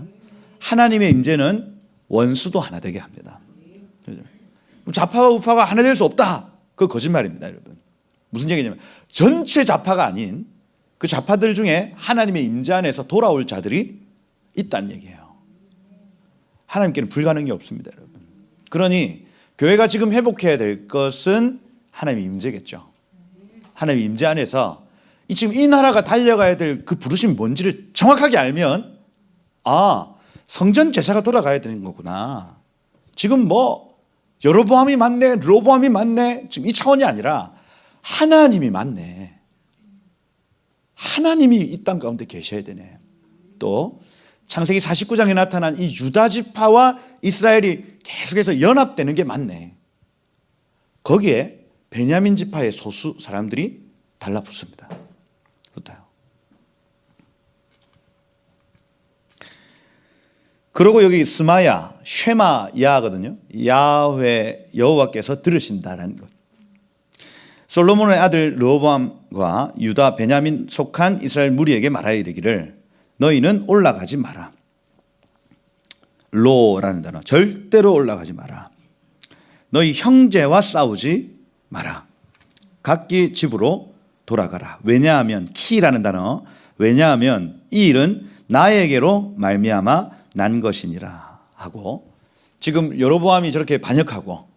하나님의 임재는 원수도 하나 되게 합니다. 좌파와 우파가 하나 될 수 없다. 그거 거짓말입니다, 여러분. 무슨 얘기냐면 전체 좌파가 아닌 그 좌파들 중에 하나님의 임재 안에서 돌아올 자들이 있다는 얘기예요. 하나님께는 불가능이 없습니다, 여러분. 그러니 교회가 지금 회복해야 될 것은 하나님의 임재겠죠. 하나님의 임재 안에서 지금 이 나라가 달려가야 될 그 부르심이 뭔지를 정확하게 알면 성전 제사가 돌아가야 되는 거구나. 지금 뭐 여로보암이 맞네, 르호보암이 맞네, 지금 이 차원이 아니라 하나님이 맞네. 하나님이 이 땅 가운데 계셔야 되네. 또 창세기 49장에 나타난 이 유다 지파와 이스라엘이 계속해서 연합되는 게 맞네. 거기에 베냐민 지파의 소수 사람들이 달라붙습니다. 붙어요. 그리고 여기 스마야, 쉐마야거든요. 야훼 여호와께서 들으신다라는 것. 솔로몬의 아들 르호보암과 유다 베냐민 속한 이스라엘 무리에게 말하여 이르기를 너희는 올라가지 마라. 로라는 단어, 절대로 올라가지 마라. 너희 형제와 싸우지 마라. 각기 집으로 돌아가라. 왜냐하면 키라는 단어, 왜냐하면 이 일은 나에게로 말미암아 난 것이니라 하고, 지금 여로보암이 저렇게 반역하고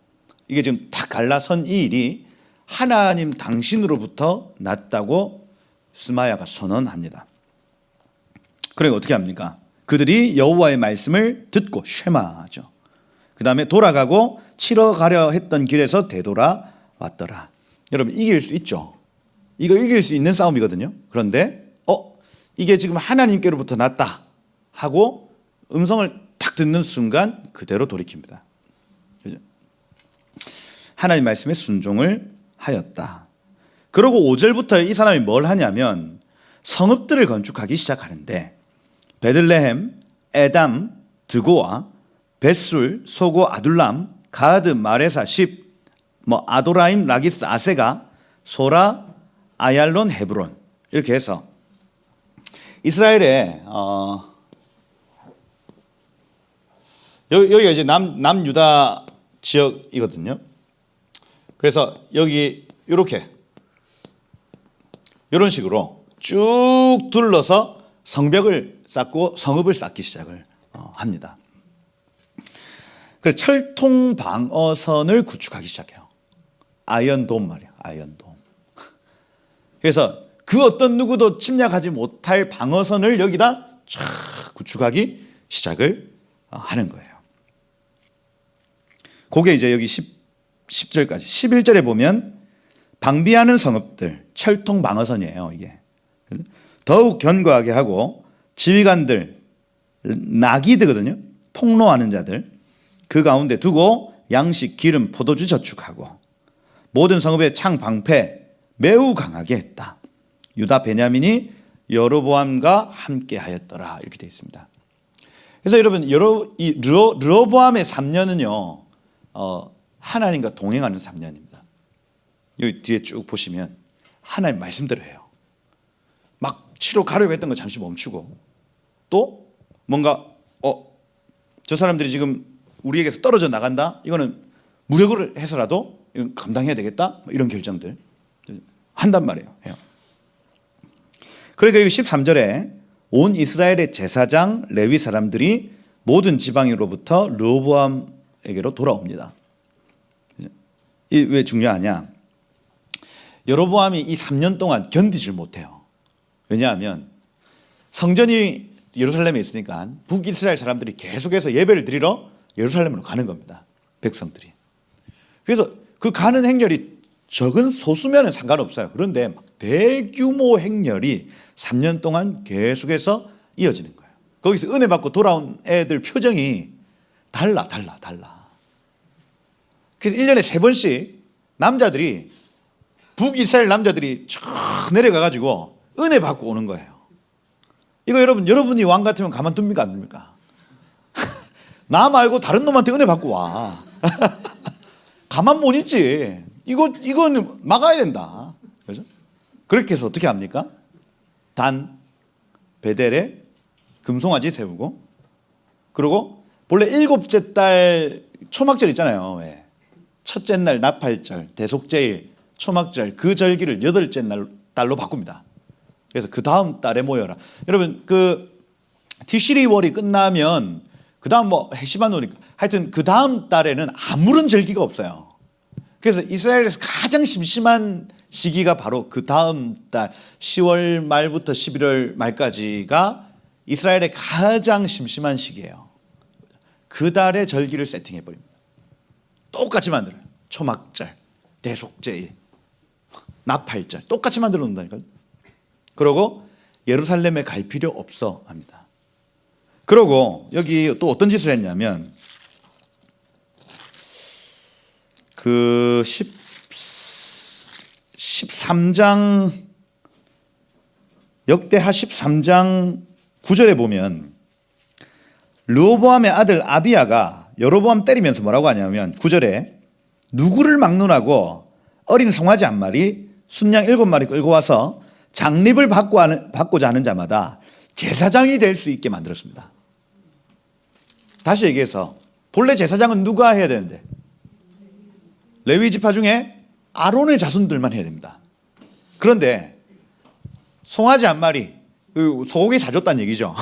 이게 지금 다 갈라선 이 일이 하나님 당신으로부터 났다고 스마야가 선언합니다. 그러니까 어떻게 합니까? 그들이 여호와의 말씀을 듣고 쉐마하죠. 그 다음에 돌아가고 치러 가려 했던 길에서 되돌아왔더라. 여러분 이길 수 있죠. 이거 이길 수 있는 싸움이거든요. 그런데 이게 지금 하나님께로부터 났다 하고 음성을 딱 듣는 순간 그대로 돌이킵니다. 그죠? 하나님 말씀에 순종을 하였다. 그리고 5절부터 이 사람이 뭘 하냐면 성읍들을 건축하기 시작하는데 베들레헴, 에담, 드고와, 벳술, 소고, 아둘람, 가드, 마레사, 십, 아도라임, 라기스, 아세가, 소라, 아얄론, 헤브론 이렇게 해서 이스라엘의 여기가 이제 남유다 지역이거든요. 그래서 여기 이렇게 이런 식으로 쭉 둘러서 성벽을 쌓고 성읍을 쌓기 시작을 합니다. 그래서 철통 방어선을 구축하기 시작해요. 아이언돔 말이에요. 아이언돔. 그래서 그 어떤 누구도 침략하지 못할 방어선을 여기다 쫙 구축하기 시작을 하는 거예요. 그게 이제 여기 10절까지 11절에 보면 방비하는 성읍들 철통 방어선이에요. 이게 더욱 견고하게 하고 지휘관들 나기드거든요. 폭로하는 자들 그 가운데 두고 양식, 기름, 포도주 저축하고 모든 성읍의 창 방패 매우 강하게 했다. 유다 베냐민이 여로보암과 함께 하였더라. 이렇게 되어 있습니다. 그래서 여러분 이 르호보암의 3년은요 하나님과 동행하는 3년입니다. 여기 뒤에 쭉 보시면 하나님 말씀대로 해요. 막 치러 가려고 했던 거 잠시 멈추고 또 뭔가 저 사람들이 지금 우리에게서 떨어져 나간다. 이거는 무력을 해서라도 이건 감당해야 되겠다. 이런 결정들 한단 말이에요. 그러니까 여기 13절에 온 이스라엘의 제사장 레위 사람들이 모든 지방으로부터 르호보암에게로 돌아옵니다. 이 왜 중요하냐? 여로보암이 이 3년 동안 견디질 못해요. 왜냐하면 성전이 예루살렘에 있으니까 북이스라엘 사람들이 계속해서 예배를 드리러 예루살렘으로 가는 겁니다. 백성들이. 그래서 그 가는 행렬이 적은 소수면은 상관없어요. 그런데 막 대규모 행렬이 3년 동안 계속해서 이어지는 거예요. 거기서 은혜 받고 돌아온 애들 표정이 달라. 그래서 1년에 3번씩 남자들이 북이스라엘 남자들이 쭉 내려가가지고 은혜 받고 오는 거예요. 이거 여러분이 왕 같으면 가만둡니까 안 됩니까? 나 말고 다른 놈한테 은혜 받고 와. 가만 못 있지. 이거는 막아야 된다. 그죠? 그렇게 해서 어떻게 합니까? 단, 베델에 금송아지 세우고, 그리고 본래 7째 달 초막절 있잖아요. 왜? 첫째 날 나팔절, 대속제일, 초막절 그 절기를 8째 달로 바꿉니다. 그래서 그 다음 달에 모여라. 여러분 그 티시리월이 끝나면 그 다음 헤시반오니까 하여튼 그 다음 달에는 아무런 절기가 없어요. 그래서 이스라엘에서 가장 심심한 시기가 바로 그 다음 달 10월 말부터 11월 말까지가 이스라엘의 가장 심심한 시기예요. 그 달에 절기를 세팅해 버립니다. 똑같이 만들어요. 초막절, 대속제일, 나팔절 똑같이 만들어 놓는다니까요. 그러고 예루살렘에 갈 필요 없어 합니다. 그러고 여기 또 어떤 짓을 했냐면 그 13장 역대하 13장 9절에 보면 르호보암의 아들 아비야가 여로보암 때리면서 뭐라고 하냐면 9절에 누구를 막론하고 어린 송아지 한 마리 순양 7마리 끌고 와서 장립을 받고자 하는 자마다 제사장이 될 수 있게 만들었습니다. 다시 얘기해서 본래 제사장은 누가 해야 되는데 레위 지파 중에 아론의 자손들만 해야 됩니다. 그런데 송아지 한 마리 소고기 사줬다는 얘기죠.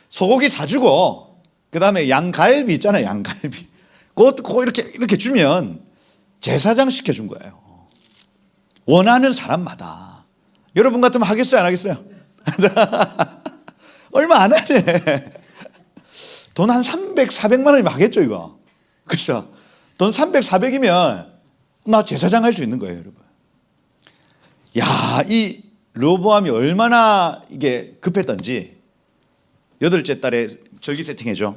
소고기 사주고 그 다음에 양갈비 있잖아요. 양갈비 그거 이렇게 주면 제사장 시켜준 거예요. 원하는 사람마다. 여러분 같으면 하겠어요 안 하겠어요? 얼마 안 하네. 돈 한 300, 400만 원이면 하겠죠 이거. 그렇죠? 돈 300, 400이면 나 제사장 할 수 있는 거예요 여러분. 야, 이 르호보암이 얼마나 이게 급했던지 8째 달에 절기 세팅해줘.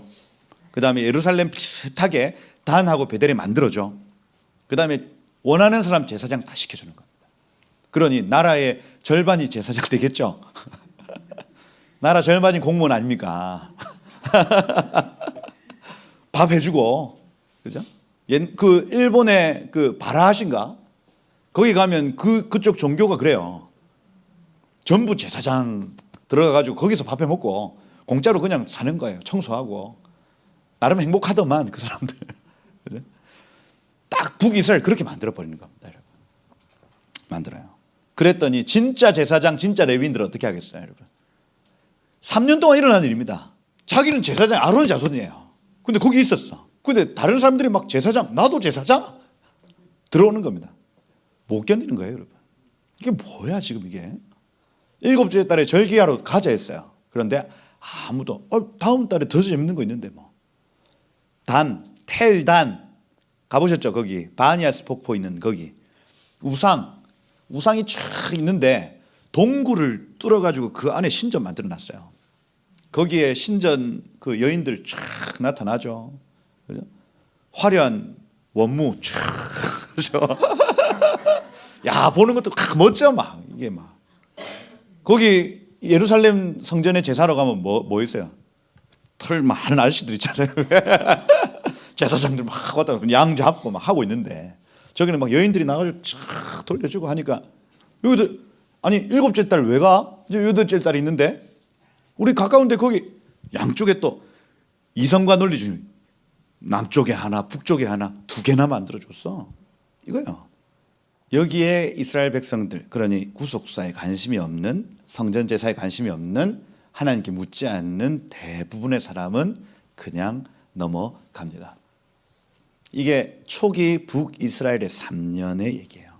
그 다음에 예루살렘 비슷하게 단하고 베델에 만들어줘. 그 다음에 원하는 사람 제사장 다 시켜주는 겁니다. 그러니 나라의 절반이 제사장 되겠죠. 나라 절반이 공무원 아닙니까? 밥 해주고, 그죠? 그 일본의 그 바라하신가? 거기 가면 그쪽 종교가 그래요. 전부 제사장 들어가가지고 거기서 밥 해 먹고 공짜로 그냥 사는 거예요. 청소하고. 나름 행복하더만 그 사람들. 그죠? 딱 북이스라엘 그렇게 만들어 버리는 겁니다, 여러분. 만들어요. 그랬더니 진짜 제사장, 진짜 레위인들은 어떻게 하겠어요, 여러분? 3년 동안 일어난 일입니다. 자기는 제사장, 아론의 자손이에요. 근데 거기 있었어. 근데 다른 사람들이 막 제사장, 나도 제사장? 들어오는 겁니다. 못 견디는 거예요, 여러분. 이게 뭐야, 지금 이게? 7째 달에 절기하러 가자 했어요. 그런데 아무도, 다음 달에 더 재밌는 거 있는데 뭐. 텔단. 가보셨죠? 거기. 바니아스 폭포 있는 거기. 우상이 쫙 있는데 동굴을 뚫어가지고 그 안에 신전 만들어 놨어요. 거기에 신전 그 여인들 쫙 나타나죠. 그죠? 화려한 원무 쫙. 야, 보는 것도 멋져, 막. 이게 막. 거기 예루살렘 성전에 제사로 가면 뭐 있어요? 털 많은 아저씨들 있잖아요. 제사장들 막 왔다 양 잡고 막 하고 있는데 저기는 막 여인들이 나가지고 쫙 돌려주고 하니까 여기도 아니 7째 달 왜 가? 이제 8째 달이 있는데 우리 가까운데 거기 양쪽에 또 이성과 논리 중에 남쪽에 하나 북쪽에 하나 2개나 만들어줬어. 이거요. 여기에 이스라엘 백성들, 그러니 구속사에 관심이 없는, 성전 제사에 관심이 없는, 하나님께 묻지 않는 대부분의 사람은 그냥 넘어갑니다. 이게 초기 북이스라엘의 3년의 얘기예요.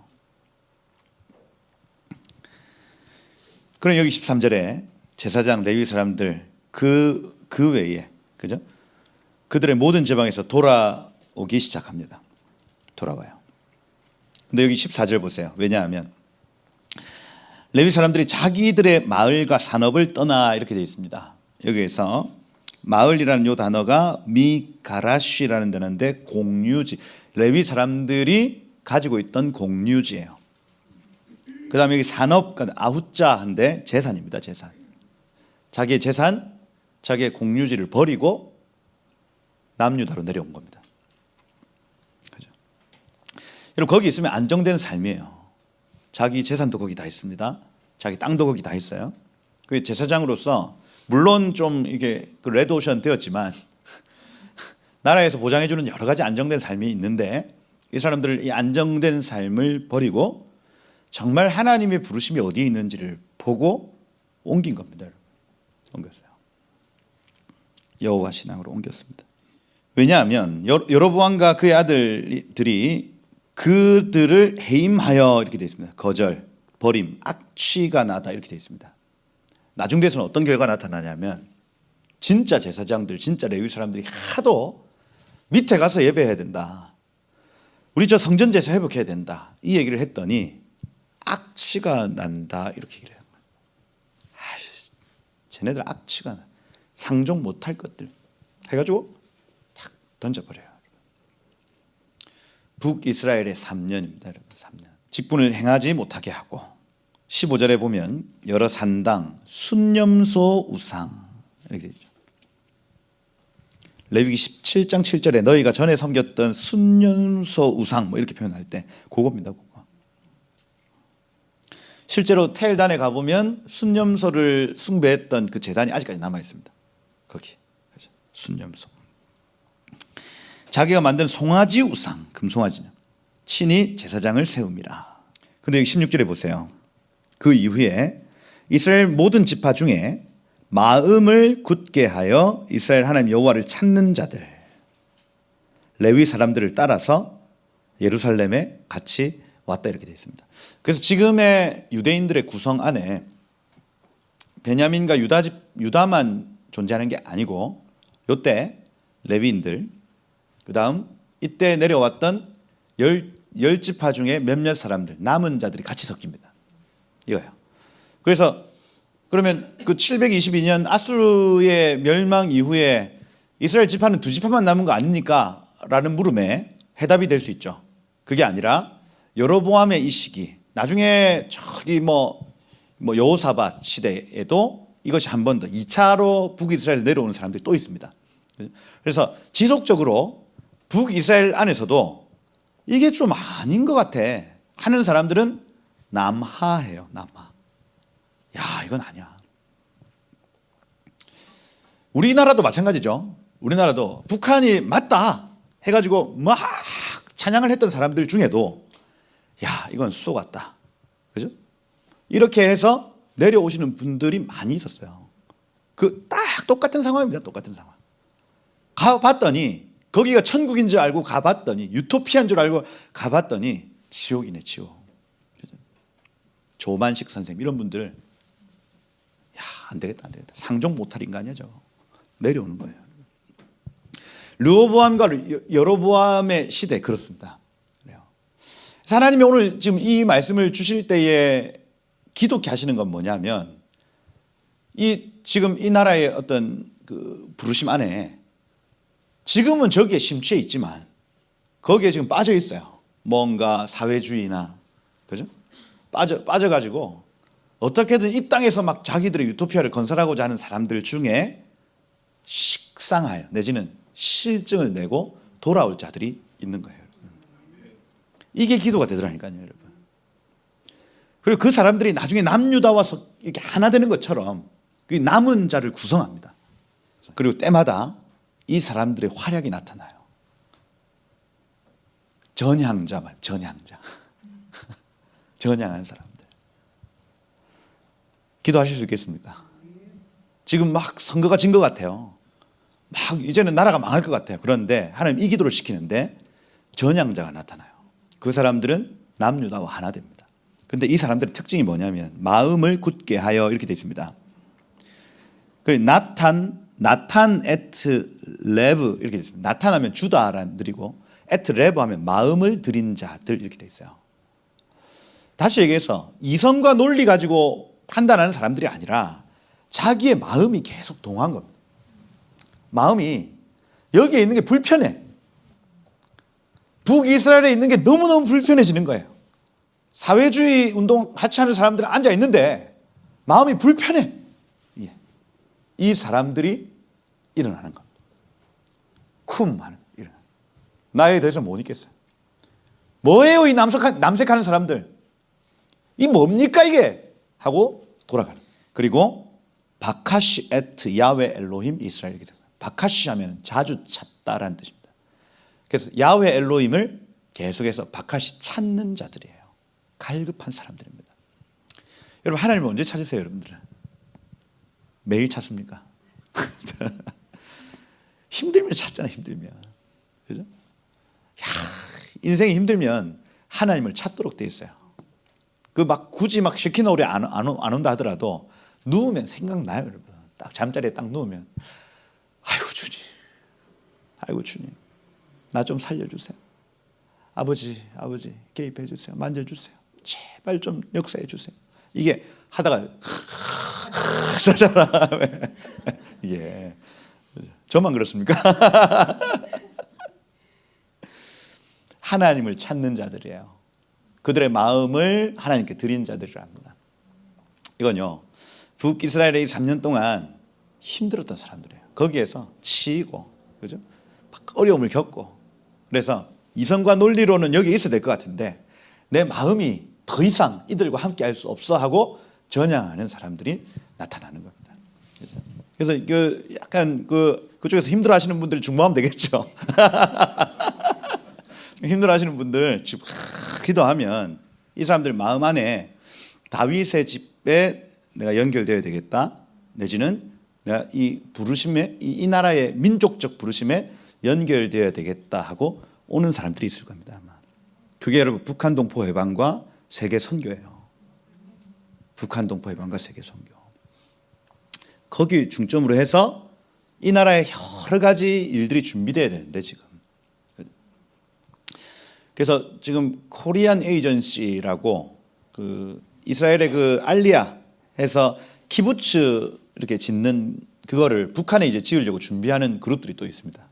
그럼 여기 13절에 제사장 레위 사람들 그 외에, 그죠? 그들의 모든 지방에서 돌아오기 시작합니다. 돌아와요. 근데 여기 14절 보세요. 왜냐하면 레위 사람들이 자기들의 마을과 산업을 떠나 이렇게 되어 있습니다. 여기에서 마을이라는 이 단어가 미가라쉬라는 단어인데 공유지, 레위 사람들이 가지고 있던 공유지예요. 그 다음에 여기 산업, 아후자인데 재산입니다. 재산. 자기의 재산, 자기의 공유지를 버리고 남유다로 내려온 겁니다. 그죠? 여러분 거기 있으면 안정된 삶이에요. 자기 재산도 거기 다 있습니다. 자기 땅도 거기 다 있어요. 그 제사장으로서 물론 좀 이게 그 레드오션 되었지만 나라에서 보장해주는 여러 가지 안정된 삶이 있는데 이 사람들 이 안정된 삶을 버리고 정말 하나님의 부르심이 어디에 있는지를 보고 옮긴 겁니다. 옮겼어요. 여호와 신앙으로 옮겼습니다. 왜냐하면 여로보암과 그의 아들들이 그들을 해임하여 이렇게 되어 있습니다. 거절, 버림, 악취가 나다 이렇게 되어 있습니다. 나중 돼서는 어떤 결과가 나타나냐면 진짜 제사장들, 진짜 레위 사람들이 하도 밑에 가서 예배해야 된다. 우리 저 성전 제사 회복해야 된다. 이 얘기를 했더니 악취가 난다 이렇게 얘기를 해요. 쟤네들 악취가 나. 상종 못할 것들 해가지고 탁 던져버려요. 북이스라엘의 3년입니다. 여러분 3년. 직분을 행하지 못하게 하고 15절에 보면 여러 산당, 순념소 우상 이렇게 되죠. 레위기 17장 7절에 너희가 전에 섬겼던 순념소 우상 뭐 이렇게 표현할 때 그겁니다. 그거. 실제로 텔단에 가보면 순념소를 숭배했던 그 제단이 아직까지 남아 있습니다. 거기 순념소. 자기가 만든 송아지 우상, 금송아지는 친히 제사장을 세웁니다. 근데 여기 16절에 보세요. 그 이후에 이스라엘 모든 지파 중에 마음을 굳게 하여 이스라엘 하나님 여호와를 찾는 자들, 레위 사람들을 따라서 예루살렘에 같이 왔다 이렇게 되어 있습니다. 그래서 지금의 유대인들의 구성 안에 베냐민과 유다만 존재하는 게 아니고 이때 레위인들, 그 다음 이때 내려왔던 열 지파 중에 몇몇 사람들, 남은 자들이 같이 섞입니다. 이거예요. 그래서 그러면 그 722년 아수르의 멸망 이후에 이스라엘 지파는 2지파만 남은 거 아닙니까? 라는 물음에 해답이 될 수 있죠. 그게 아니라 여로보암의 이 시기, 나중에 저기 뭐 여호사밧 시대에도 이것이 한 번 더 2차로 북이스라엘 내려오는 사람들이 또 있습니다. 그래서 지속적으로 북이스라엘 안에서도 이게 좀 아닌 것 같아 하는 사람들은 남하해요. 남하. 야, 이건 아니야. 우리나라도 마찬가지죠. 우리나라도 북한이 맞다 해가지고 막 찬양을 했던 사람들 중에도 야, 이건 수소 같다. 그죠? 이렇게 해서 내려오시는 분들이 많이 있었어요. 그 딱 똑같은 상황입니다. 똑같은 상황. 가봤더니 거기가 천국인 줄 알고 가봤더니 유토피아인 줄 알고 가봤더니 지옥이네, 지옥. 조만식 선생님 이런 분들 야, 안 되겠다, 안 되겠다. 상종 못할 인간이야 저거. 내려오는 거예요. 르호보암과 여로보암의 시대 그렇습니다. 그래요. 하나님이 오늘 지금 이 말씀을 주실 때에 기독해 하시는 건 뭐냐면 지금 이 나라의 어떤 그 부르심 안에 지금은 저기에 심취해 있지만 거기에 지금 빠져 있어요. 뭔가 사회주의나 그죠? 빠져가지고 어떻게든 이 땅에서 막 자기들의 유토피아를 건설하고자 하는 사람들 중에 식상하여 내지는 실증을 내고 돌아올 자들이 있는 거예요. 이게 기도가 되더라니까요, 여러분. 그리고 그 사람들이 나중에 남유다와 이렇게 하나 되는 것처럼 그 남은 자를 구성합니다. 그리고 때마다 이 사람들의 활약이 나타나요. 전향자 말, 전향자. 전향한 사람들. 기도하실 수 있겠습니까? 지금 막 선거가 진 것 같아요. 막 이제는 나라가 망할 것 같아요. 그런데 하나님 이 기도를 시키는데 전향자가 나타나요. 그 사람들은 남유다와 하나 됩니다. 그런데 이 사람들의 특징이 뭐냐면 마음을 굳게 하여 이렇게 되어 있습니다. 나탄 에트 레브 이렇게 되어 있습니다. 나탄하면 주다라는 뜻이고 에트 레브 하면 마음을 들인 자들 이렇게 되어 있어요. 다시 얘기해서 이성과 논리 가지고 판단하는 사람들이 아니라 자기의 마음이 계속 동한 겁니다. 마음이 여기에 있는 게 불편해. 북이스라엘에 있는 게 너무너무 불편해지는 거예요. 사회주의 운동 같이 하는 사람들은 앉아 있는데 마음이 불편해. 이 사람들이 일어나는 겁니다. 쿰 하는 일어나. 나에 대해서 못 있겠어요. 뭐예요 이 남색하는 사람들. 이 뭡니까 이게? 하고 돌아가는. 그리고 바카시 에트 야훼 엘로힘 이스라엘 이렇게 됩니다. 바카시 하면 자주 찾다라는 뜻입니다. 그래서 야훼 엘로힘을 계속해서 바카시 찾는 자들이에요. 갈급한 사람들입니다. 여러분 하나님을 언제 찾으세요 여러분들은? 매일 찾습니까? 힘들면 찾잖아 힘들면. 그죠? 야, 인생이 힘들면 하나님을 찾도록 돼 있어요. 그 막 굳이 막 시키는 오래 안 온다 하더라도 누우면 생각나요 여러분. 딱 잠자리에 딱 누우면 아이고 주님 나 좀 살려주세요. 아버지 개입해 주세요. 만져주세요. 제발 좀 역사해 주세요. 이게 하다가 하잖아. 예, 저만 그렇습니까? 하나님을 찾는 자들이에요. 그들의 마음을 하나님께 드린 자들이랍니다. 이건요 북이스라엘에 3년 동안 힘들었던 사람들이에요. 거기에서 치이고 그죠? 막 어려움을 겪고 그래서 이성과 논리로는 여기 있어야 될 것 같은데 내 마음이 더 이상 이들과 함께 할 수 없어 하고 전향하는 사람들이 나타나는 겁니다. 그래서 그 약간 그쪽에서 힘들어하시는 분들이 중보하면 되겠죠. 힘들어하시는 분들 지금 기도하면 이 사람들 마음 안에 다윗의 집에 내가 연결되어야 되겠다. 내지는 내가 이 부르심에 이 나라의 민족적 부르심에 연결되어야 되겠다 하고 오는 사람들이 있을 겁니다. 아마. 그게 여러분 북한 동포 해방과 세계 선교예요. 북한 동포 해방과 세계 선교. 거기 중점으로 해서 이 나라의 여러 가지 일들이 준비돼야 되는데 지금. 그래서 지금 코리안 에이전시라고 그 이스라엘의 그 알리아에서 키부츠 이렇게 짓는 그거를 북한에 이제 지으려고 준비하는 그룹들이 또 있습니다.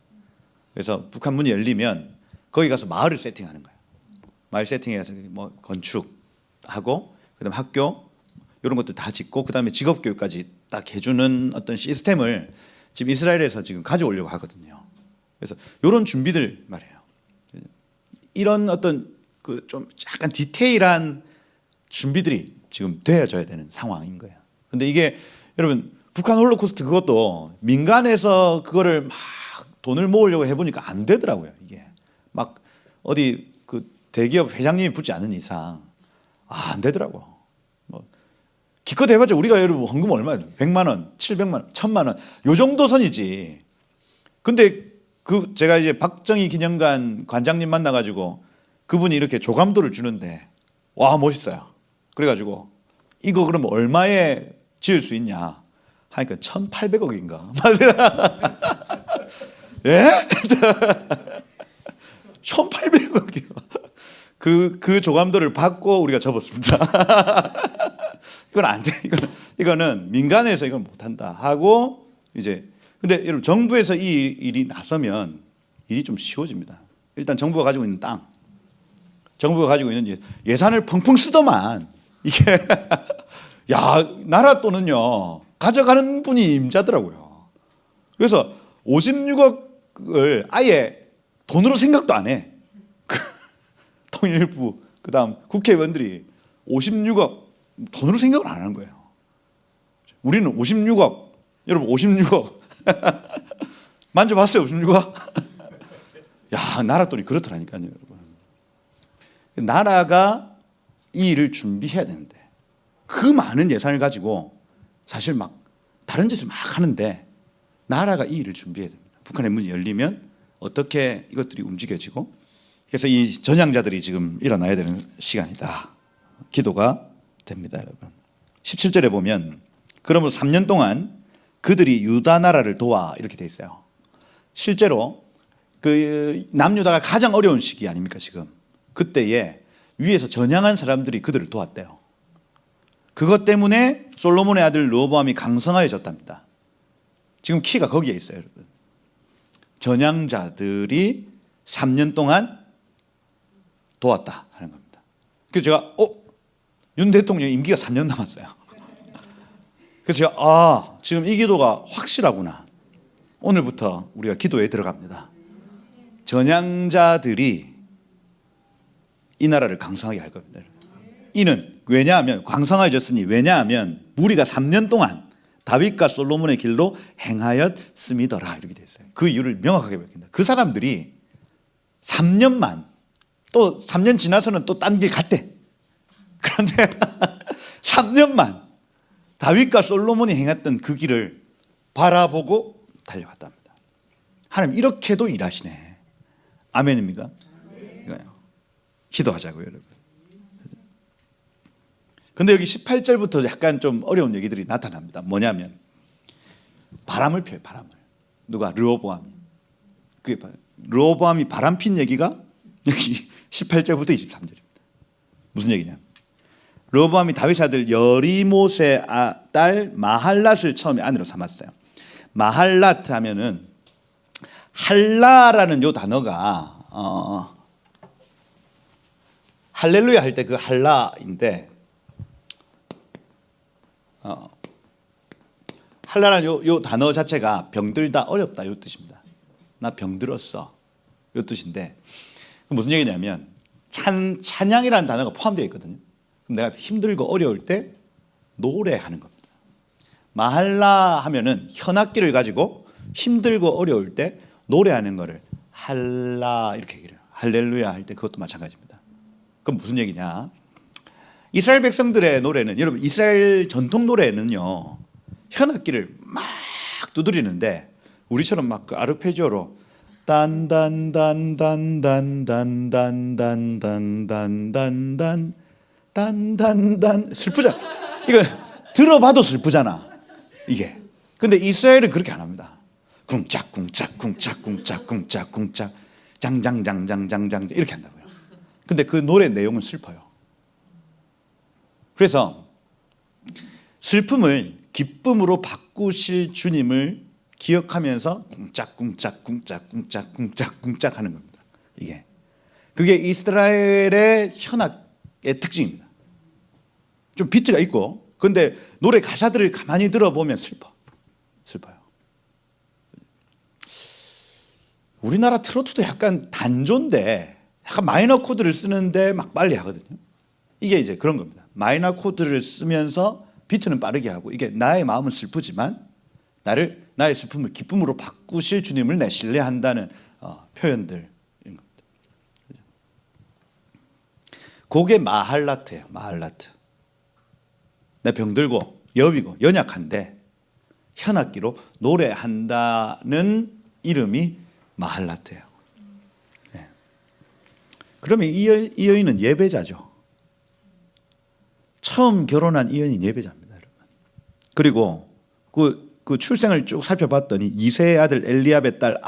그래서 북한 문이 열리면 거기 가서 마을을 세팅하는 거예요. 마을 세팅해서 뭐 건축하고 그다음 학교 이런 것도 다 짓고 그다음에 직업 교육까지 딱 해주는 어떤 시스템을 지금 이스라엘에서 지금 가져오려고 하거든요. 그래서 이런 준비들 말이에요. 이런 어떤 그 좀 약간 디테일한 준비들이 지금 되어져야 되는 상황인 거예요. 근데 이게 여러분 북한 홀로코스트 그것도 민간에서 그거를 막 돈을 모으려고 해보니까 안 되더라고요. 이게 막 어디 그 대기업 회장님이 붙지 않은 이상 안 되더라고. 뭐 기껏 해봤자 우리가 여러분 헌금 얼마예요? 100만 원, 700만 원, 1000만 원 요 정도 선이지. 근데 그 제가 이제 박정희 기념관 관장님 만나가지고 그분이 이렇게 조감도를 주는데 와 멋있어요. 그래가지고 이거 그럼 얼마에 지을 수 있냐 하니까 1800억인가 예? 1800억이요. 그 조감도를 받고 우리가 접었습니다. 이건 안 돼. 이거는 민간에서 이건 못한다 하고 이제 근데 여러분 정부에서 이 일이 나서면 일이 좀 쉬워집니다. 일단 정부가 가지고 있는 땅, 정부가 가지고 있는 예산을 펑펑 쓰더만 이게 야 나라 돈은요 가져가는 분이 임자더라고요. 그래서 56억을 아예 돈으로 생각도 안 해. 통일부 그다음 국회의원들이 56억 돈으로 생각을 안 하는 거예요. 우리는 56억 여러분 56억 만져봤어요 56억? 야 나라 돈이 그렇더라니까요 여러분. 나라가 이 일을 준비해야 되는데 그 많은 예산을 가지고 사실 막 다른 짓을 막 하는데 나라가 이 일을 준비해야 됩니다. 북한의 문이 열리면 어떻게 이것들이 움직여지고 그래서 이 전향자들이 지금 일어나야 되는 시간이다. 기도가 됩니다 여러분. 17절에 보면 그러므로 3년 동안 그들이 유다 나라를 도와 이렇게 돼 있어요. 실제로 그 남유다가 가장 어려운 시기 아닙니까 지금. 그때에 위에서 전향한 사람들이 그들을 도왔대요. 그것 때문에 솔로몬의 아들 르호보암이 강성하여졌답니다. 지금 키가 거기에 있어요 여러분. 전향자들이 3년 동안 도왔다 하는 겁니다. 그래서 제가 윤 대통령 임기가 3년 남았어요. 그래서 제가 지금 이 기도가 확실하구나. 오늘부터 우리가 기도에 들어갑니다. 전향자들이 이 나라를 강성하게 할 겁니다. 이는 왜냐하면 강성하여졌으니 왜냐하면 무리가 3년 동안 다윗과 솔로몬의 길로 행하였음이더라 이렇게 돼 있어요. 그 이유를 명확하게 밝힌다. 그 사람들이 3년만 또 3년 지나서는 또 딴 길 갔대. 그런데 3년만 다윗과 솔로몬이 행했던 그 길을 바라보고 달려갔답니다. 하나님 이렇게도 일하시네. 아멘입니까? 이거요. 기도하자고요 여러분. 근데 여기 18절부터 약간 좀 어려운 얘기들이 나타납니다. 뭐냐면 바람을 펴요. 바람을. 누가? 르호보암이. 그게 르호보암이 바람 핀 얘기가 여기 18절부터 23절입니다. 무슨 얘기냐? 르호보암이 다윗 아들 여리못의 딸 마할랏을 처음에 아내로 삼았어요. 마할랏 하면은 할라라는 요 단어가 할렐루야 할 때 그 할라인데 할라라는 요 단어 자체가 병들다 어렵다 요 뜻입니다. 나 병들었어 요 뜻인데 무슨 얘기냐면 찬양이라는 단어가 포함되어 있거든요. 그럼 내가 힘들고 어려울 때 노래하는 겁니다. 마할라 하면은 현악기를 가지고 힘들고 어려울 때 노래하는 거를 할라 이렇게 얘기해요. 할렐루야 할 때 그것도 마찬가지입니다. 그럼 무슨 얘기냐? 이스라엘 백성들의 노래는 여러분 이스라엘 전통 노래는요 현악기를 막 두드리는데 우리처럼 막 그 아르페지오로 딴딴딴딴딴딴딴딴딴딴딴 슬프잖아. 이거 들어봐도 슬프잖아 이게. 근데 이스라엘은 그렇게 안 합니다. 쿵짝쿵짝쿵짝쿵짝쿵짝쿵짝 장장장장장장 이렇게 한다고요. 근데 그 노래 내용은 슬퍼요. 그래서 슬픔을 기쁨으로 바꾸실 주님을 기억하면서 쿵짝쿵짝쿵짝쿵짝쿵짝쿵짝 하는 겁니다. 이게 그게 이스라엘의 현악의 특징입니다. 좀 비트가 있고 근데 노래 가사들을 가만히 들어보면 슬퍼요. 우리나라 트로트도 약간 단조인데 약간 마이너 코드를 쓰는데 막 빨리 하거든요. 이게 이제 그런 겁니다. 마이너 코드를 쓰면서 비트는 빠르게 하고, 이게 나의 마음은 슬프지만 나의 슬픔을 기쁨으로 바꾸실 주님을 내 신뢰한다는 표현들인 겁니다. 그게 마할라트예요. 마할라트. 내 병들고 여비고 연약한데 현악기로 노래한다는 이름이 마할라트예요. 네. 그러면 이 여인은 예배자죠. 처음 결혼한 이 여인이 예배자입니다, 여러분. 그리고 그 출생을 쭉 살펴봤더니 이세의 아들 엘리압의 딸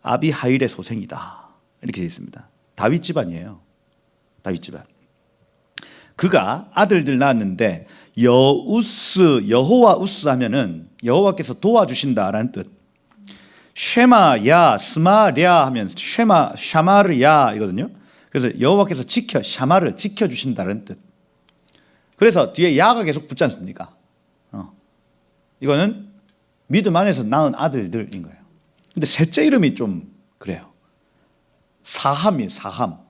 아비하일의 소생이다, 이렇게 되어 있습니다. 다윗 집안이에요. 다윗 집안. 그가 아들들 낳았는데 여호와 우스 하면은 여호와께서 도와주신다라는 뜻. 쉐마야 스마랴 하면 샤마르야 이거든요. 그래서 여호와께서 샤마를 지켜주신다는 뜻. 그래서 뒤에 야가 계속 붙지 않습니까? 이거는 믿음 안에서 낳은 아들들인 거예요. 근데 셋째 이름이 좀 그래요. 사함이에요. 사함.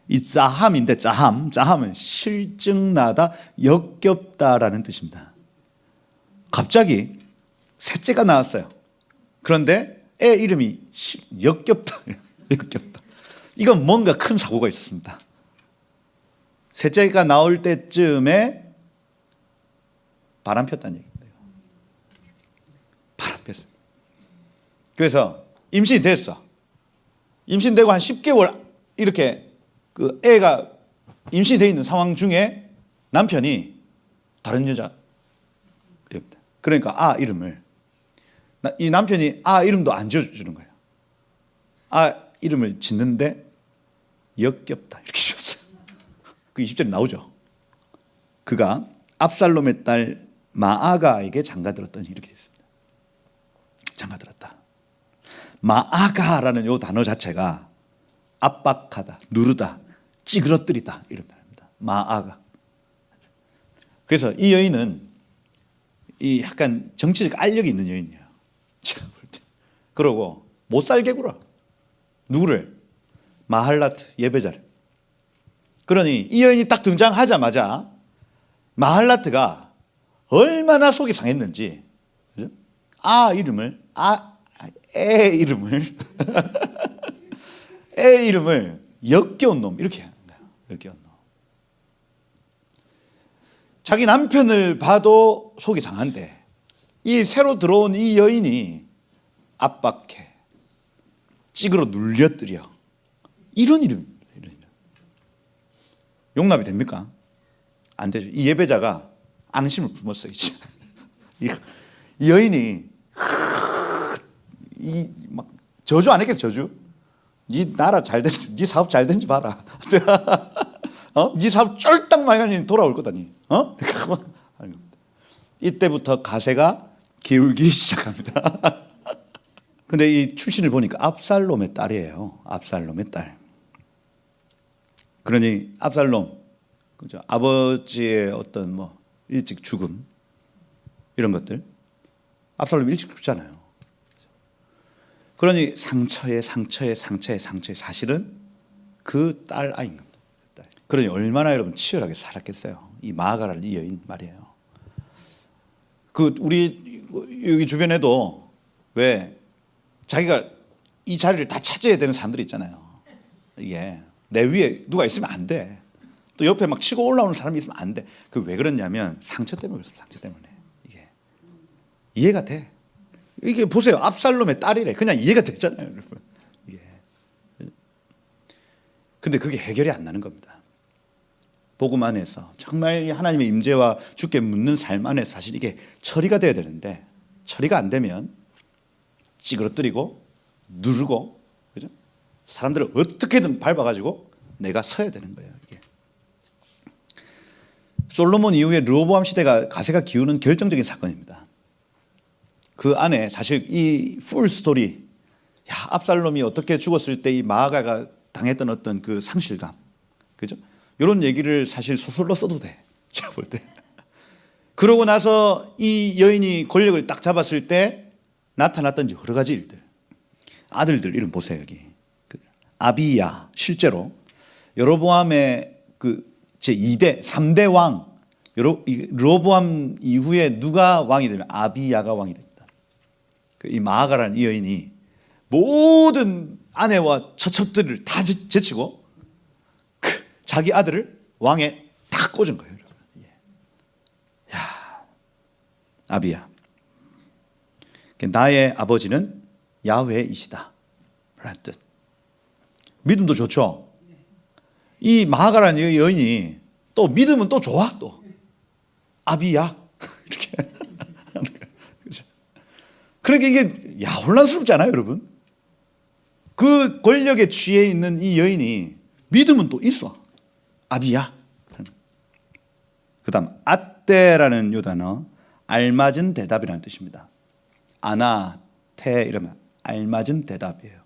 이 자함인데 자함은 실증나다, 역겹다라는 뜻입니다. 갑자기 셋째가 나왔어요. 그런데 애 이름이 역겹다. 역겹다. 이건 뭔가 큰 사고가 있었습니다. 셋째가 나올 때쯤에 바람 폈다는 얘기입니다. 바람 폈어요. 그래서 임신이 됐어. 임신되고 한 10개월 이렇게 그 애가 임신이 돼 있는 상황 중에 남편이 다른 여자, 그러니까 이름을, 이 남편이 이름도 안 지어주는 거예요. 이름을 짓는데 역겹다 이렇게 지었어요. 그 20절에 나오죠. 그가 압살롬의 딸 마아가에게 장가들었더니 이렇게 됐습니다. 장가들었다. 마아가라는 이 단어 자체가 압박하다, 누르다, 찌그러뜨리다 이런 말입니다. 마아가. 그래서 이 여인은 이 약간 정치적 알력이 있는 여인이에요. 제가 볼 때. 그러고 못 살게 굴어. 누구를? 마할라트, 예배자를. 그러니 이 여인이 딱 등장하자마자 마할라트가 얼마나 속이 상했는지, 그죠? 애 이름을 역겨운 놈 이렇게 하는 거예요. 역겨운 놈. 자기 남편을 봐도 속이 상한데 이 새로 들어온 이 여인이 압박해, 찌그러 눌려뜨려. 이런 이름입니다. 이런 이름. 용납이 됩니까? 안 되죠. 이 예배자가 앙심을 품었어요. 이 여인이 막 저주 안 했겠어. 저주. 네 나라 잘 된지, 네 사업 잘 된지 봐라. 네 사업 쫄딱 망하니 돌아올 거다니. 이때부터 가세가 기울기 시작합니다. 근데 이 출신을 보니까 압살롬의 딸이에요. 압살롬의 딸. 그러니 압살롬, 그죠? 아버지의 어떤 일찍 죽음 이런 것들. 압살롬이 일찍 죽잖아요. 그러니 상처에 사실은 그 딸 아인 겁니다. 그러니 얼마나 여러분 치열하게 살았겠어요. 이 마아가라는 이 여인 말이에요. 우리 여기 주변에도 왜 자기가 이 자리를 다 차지해야 되는 사람들이 있잖아요. 이게 내 위에 누가 있으면 안 돼. 또 옆에 막 치고 올라오는 사람이 있으면 안 돼. 그 왜 그러냐면 상처 때문에 그렇습니다. 상처 때문에. 이게 이해가 돼. 이게 보세요. 압살롬의 딸이래. 그냥 이해가 되잖아요, 여러분. 이게. 근데 그게 해결이 안 나는 겁니다. 복음 안에서 정말 하나님의 임재와 주께 묻는 삶 안에서 사실 이게 처리가 돼야 되는데 처리가 안 되면 찌그러뜨리고 누르고, 그죠? 사람들을 어떻게든 밟아가지고 내가 서야 되는 거예요. 이게. 솔로몬 이후에 르호보암 시대가 가세가 기우는 결정적인 사건입니다. 그 안에 사실 이 풀 스토리, 압살롬이 어떻게 죽었을 때 이 마아가가 당했던 어떤 그 상실감, 그죠? 이런 얘기를 사실 소설로 써도 돼. 제가 볼 때. 그러고 나서 이 여인이 권력을 딱 잡았을 때 나타났던 여러 가지 일들. 아들들 이름 보세요. 여기 아비야. 실제로 여로보암의 그 제2대 3대 왕 르호보암 이후에 누가 왕이 되면 아비야가 왕이 됩니다. 이 마아가라는 이 여인이 모든 아내와 처첩들을 다 제치고 자기 아들을 왕에 딱 꽂은 거예요. 야, 아비야. 나의 아버지는 야훼이시다 라는 뜻. 믿음도 좋죠. 이 마아가라는 여인이 또 믿음은 또 좋아. 또 아비야 이렇게. 그러니까 이게 혼란스럽지 않아요, 여러분? 그 권력에 취해 있는 이 여인이 믿음은 또 있어. 아비야. 그 다음 아떼라는 요 단어 알맞은 대답이라는 뜻입니다. 아나, 테 이러면 알맞은 대답이에요.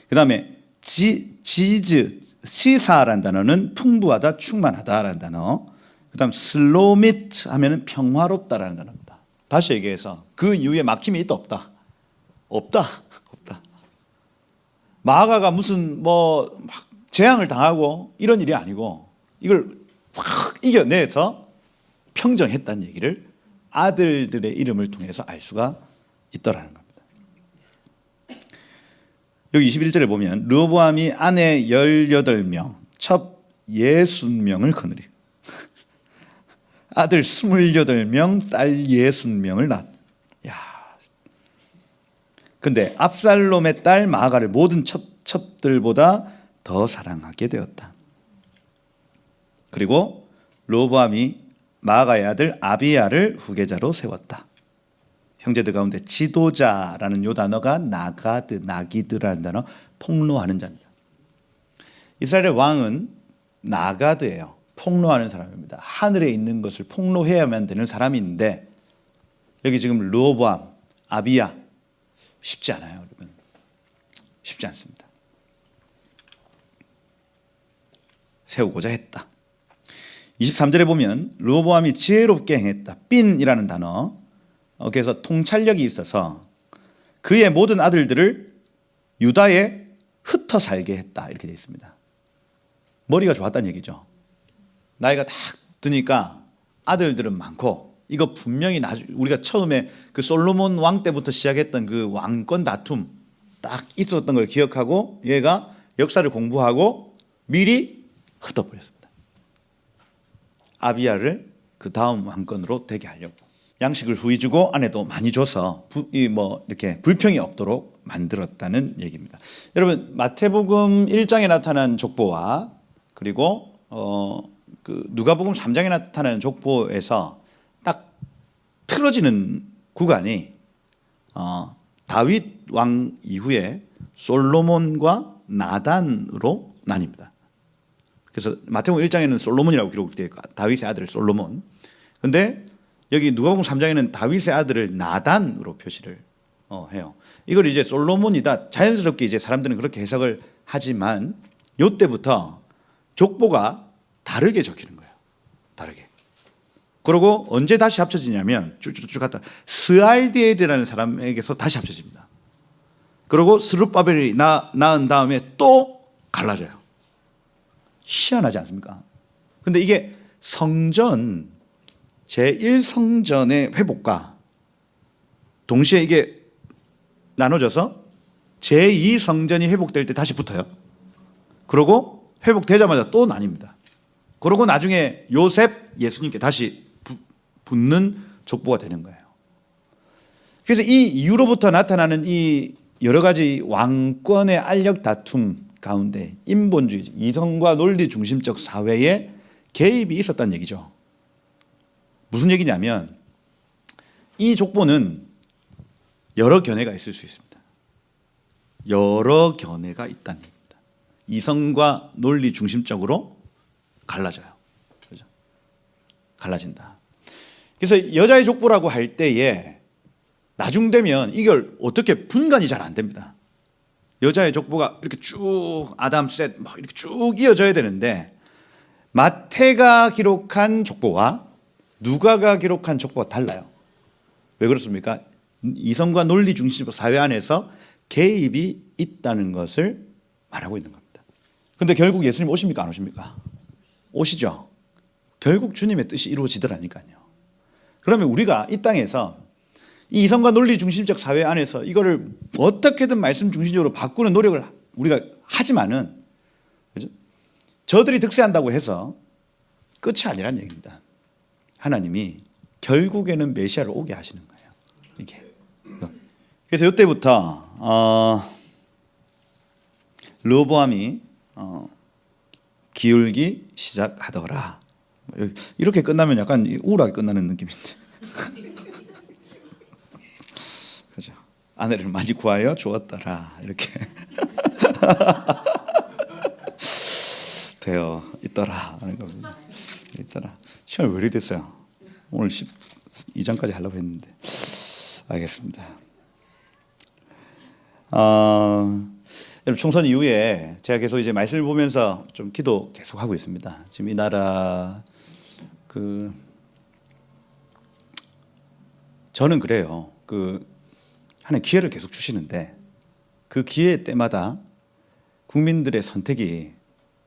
그 다음에 지즈, 시사라는 단어는 풍부하다, 충만하다라는 단어. 그 다음 슬로미트 하면은 평화롭다라는 단어입니다. 다시 얘기해서 그 이후에 막힘이 있다 없다? 없다. 마아가가 무슨 막 재앙을 당하고 이런 일이 아니고 이걸 확 이겨내서 평정했다는 얘기를 아들들의 이름을 통해서 알 수가 있더라는 겁니다. 여기 21절에 보면 르호보암이 아내 18명, 첩 60명을 거느리 아들 28명, 딸 60명을 낳았다. 근데 압살롬의 딸 마아가를 모든 첩들보다 더 사랑하게 되었다. 그리고 르호보암이 마아가의 아들 아비야를 후계자로 세웠다. 형제들 가운데 지도자라는 요 단어가 나기드라는 단어, 폭로하는 자입니다. 이스라엘의 왕은 나가드예요. 폭로하는 사람입니다. 하늘에 있는 것을 폭로해야만 되는 사람인데 여기 지금 르호보암, 아비야 쉽지 않아요, 여러분. 쉽지 않습니다. 세우고자 했다. 23절에 보면 르호보암이 지혜롭게 행했다. 빈이라는 단어. 그래서 통찰력이 있어서 그의 모든 아들들을 유다에 흩어 살게 했다. 이렇게 되어 있습니다. 머리가 좋았다는 얘기죠. 나이가 딱 드니까 아들들은 많고 이거 분명히 우리가 처음에 그 솔로몬 왕 때부터 시작했던 그 왕권 다툼 딱 있었던 걸 기억하고 얘가 역사를 공부하고 미리 흩어버렸습니다. 아비야를 그 다음 왕권으로 되게 하려고 양식을 후히 주고 아내도 많이 줘서 이렇게 불평이 없도록 만들었다는 얘기입니다. 여러분 마태복음 1장에 나타난 족보와 그리고 그 누가복음 3장에 나타나는 족보에서 딱 틀어지는 구간이 다윗 왕 이후에 솔로몬과 나단으로 나뉩니다. 그래서 마태복음 1장에는 솔로몬이라고 기록되어 있고 다윗의 아들 솔로몬. 근데 여기 누가복음 3장에는 다윗의 아들을 나단으로 표시를 해요. 이걸 이제 솔로몬이다. 자연스럽게 이제 사람들은 그렇게 해석을 하지만 이때부터 족보가 다르게 적히는 거예요. 다르게. 그리고 언제 다시 합쳐지냐면 쭉쭉쭉 갔다 스알디엘이라는 사람에게서 다시 합쳐집니다. 그리고 스룹바벨이 낳은 다음에 또 갈라져요. 희한하지 않습니까? 근데 이게 성전 제1성전의 회복과 동시에 이게 나눠져서 제2성전이 회복될 때 다시 붙어요. 그리고 회복되자마자 또 나뉩니다. 그리고 나중에 요셉 예수님께 다시 붙는 족보가 되는 거예요. 그래서 이 이후로부터 나타나는 이 여러 가지 왕권의 알력 다툼 가운데 인본주의, 이성과 논리 중심적 사회에 개입이 있었다는 얘기죠. 무슨 얘기냐면 이 족보는 여러 견해가 있을 수 있습니다. 여러 견해가 있다는 얘기입니다. 이성과 논리 중심적으로 갈라져요. 그렇죠? 갈라진다. 그래서 여자의 족보라고 할 때에 나중 되면 이걸 어떻게 분간이 잘 안 됩니다. 여자의 족보가 이렇게 쭉 아담, 셋 이렇게 쭉 이어져야 되는데 마태가 기록한 족보와 누가가 기록한 족보가 달라요. 왜 그렇습니까? 이성과 논리 중심적 사회 안에서 개입이 있다는 것을 말하고 있는 겁니다. 그런데 결국 예수님 오십니까? 안 오십니까? 오시죠. 결국 주님의 뜻이 이루어지더라니까요. 그러면 우리가 이 땅에서 이 이성과 논리 중심적 사회 안에서 이거를 어떻게든 말씀 중심적으로 바꾸는 노력을 우리가 하지만은, 그죠? 저들이 득세한다고 해서 끝이 아니란 얘기입니다. 하나님이 결국에는 메시아를 오게 하시는 거예요. 이게. 그래서 이때부터 르호보암이 기울기 시작하더라. 이렇게 끝나면 약간 우울하게 끝나는 느낌인데. 그죠? 아내를 많이 구하여 주었더라. 이렇게 되어 있더라 하는 겁니다. 있더라. 시간이 왜 이렇게 됐어요? 오늘 12장까지 하려고 했는데. 알겠습니다. 여러분, 총선 이후에 제가 계속 이제 말씀을 보면서 좀 기도 계속 하고 있습니다. 지금 이 나라 저는 그래요. 하나님 기회를 계속 주시는데 그 기회 때마다 국민들의 선택이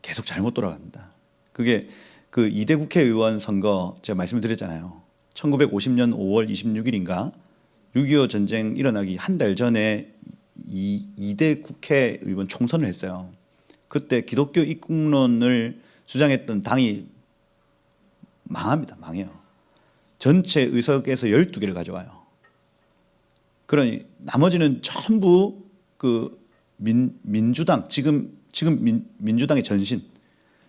계속 잘못 돌아갑니다. 그게 2대 국회의원 선거 제가 말씀을 드렸잖아요. 1950년 5월 26일인가 6.25 전쟁 일어나기 한 달 전에 2대 국회의원 총선을 했어요. 그때 기독교 입국론을 주장했던 당이 망합니다. 망해요. 전체 의석에서 12개를 가져와요. 그러니 나머지는 전부 민주당, 지금 민주당의 전신,